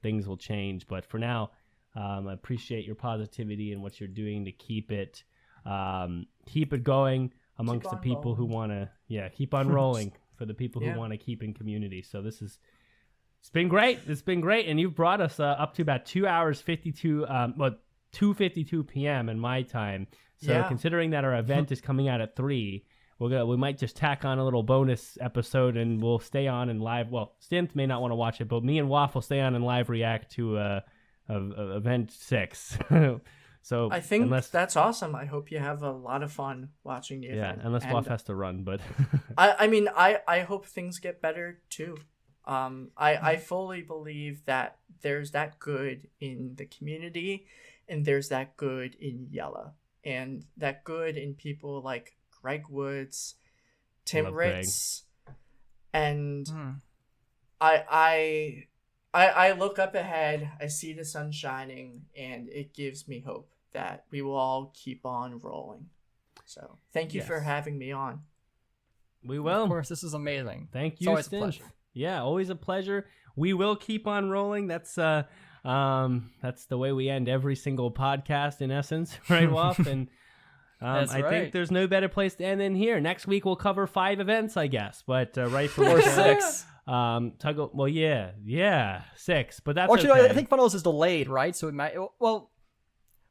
things will change. But for now, I appreciate your positivity and what you're doing to keep it going amongst the people who want to keep on rolling for the people who want to keep in community. So it's been great. And you've brought us up to about 2 hours 2:52 p.m. in my time. So considering that our event is coming out at 3, we might just tack on a little bonus episode and we'll stay on and live. Well, Stynth may not want to watch it, but me and Waff will stay on and live react to event 6. So I think that's awesome. I hope you have a lot of fun watching the event. Yeah, unless Waff has to run, but I hope things get better too. I fully believe that there's that good in the community and there's that good in Yella and that good in people like Greg Woods, Tim Ritz, and I look up ahead, I see the sun shining, and it gives me hope that we will all keep on rolling. So thank you for having me on. We will. Of course, this is amazing. Thank you, it's always Stynth. a pleasure. Yeah, always a pleasure. We will keep on rolling. That's the way we end every single podcast, in essence, right, Waff? And I think there's no better place to end than here. Next week we'll cover 5 events, I guess, but rightfully or 6. 6, but that's actually, okay. I think Funnels is delayed, right? So it might. Well,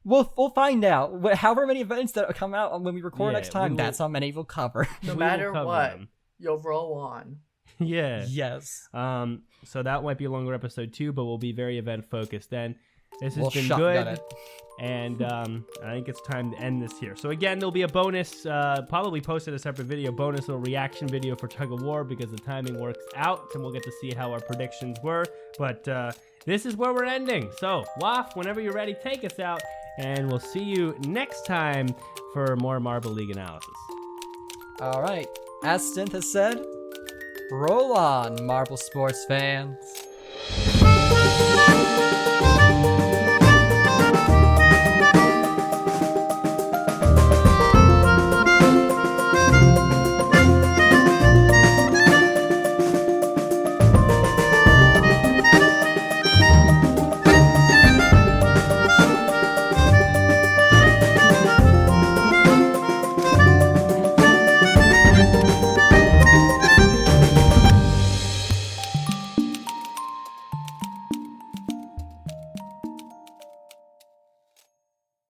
we'll find out. However many events that come out when we record next time, that's how many we'll cover. No matter what, you'll roll on. Yeah. Yes. So that might be a longer episode too, but we'll be very event focused then. This has been good. And I think it's time to end this here. So again, there'll be a bonus, probably posted a separate video, bonus little reaction video for Tug of War because the timing works out and we'll get to see how our predictions were. But this is where we're ending. So Waff, whenever you're ready, take us out and we'll see you next time for more Marble League analysis. All right. As Stynth has said, roll on, Marble sports fans.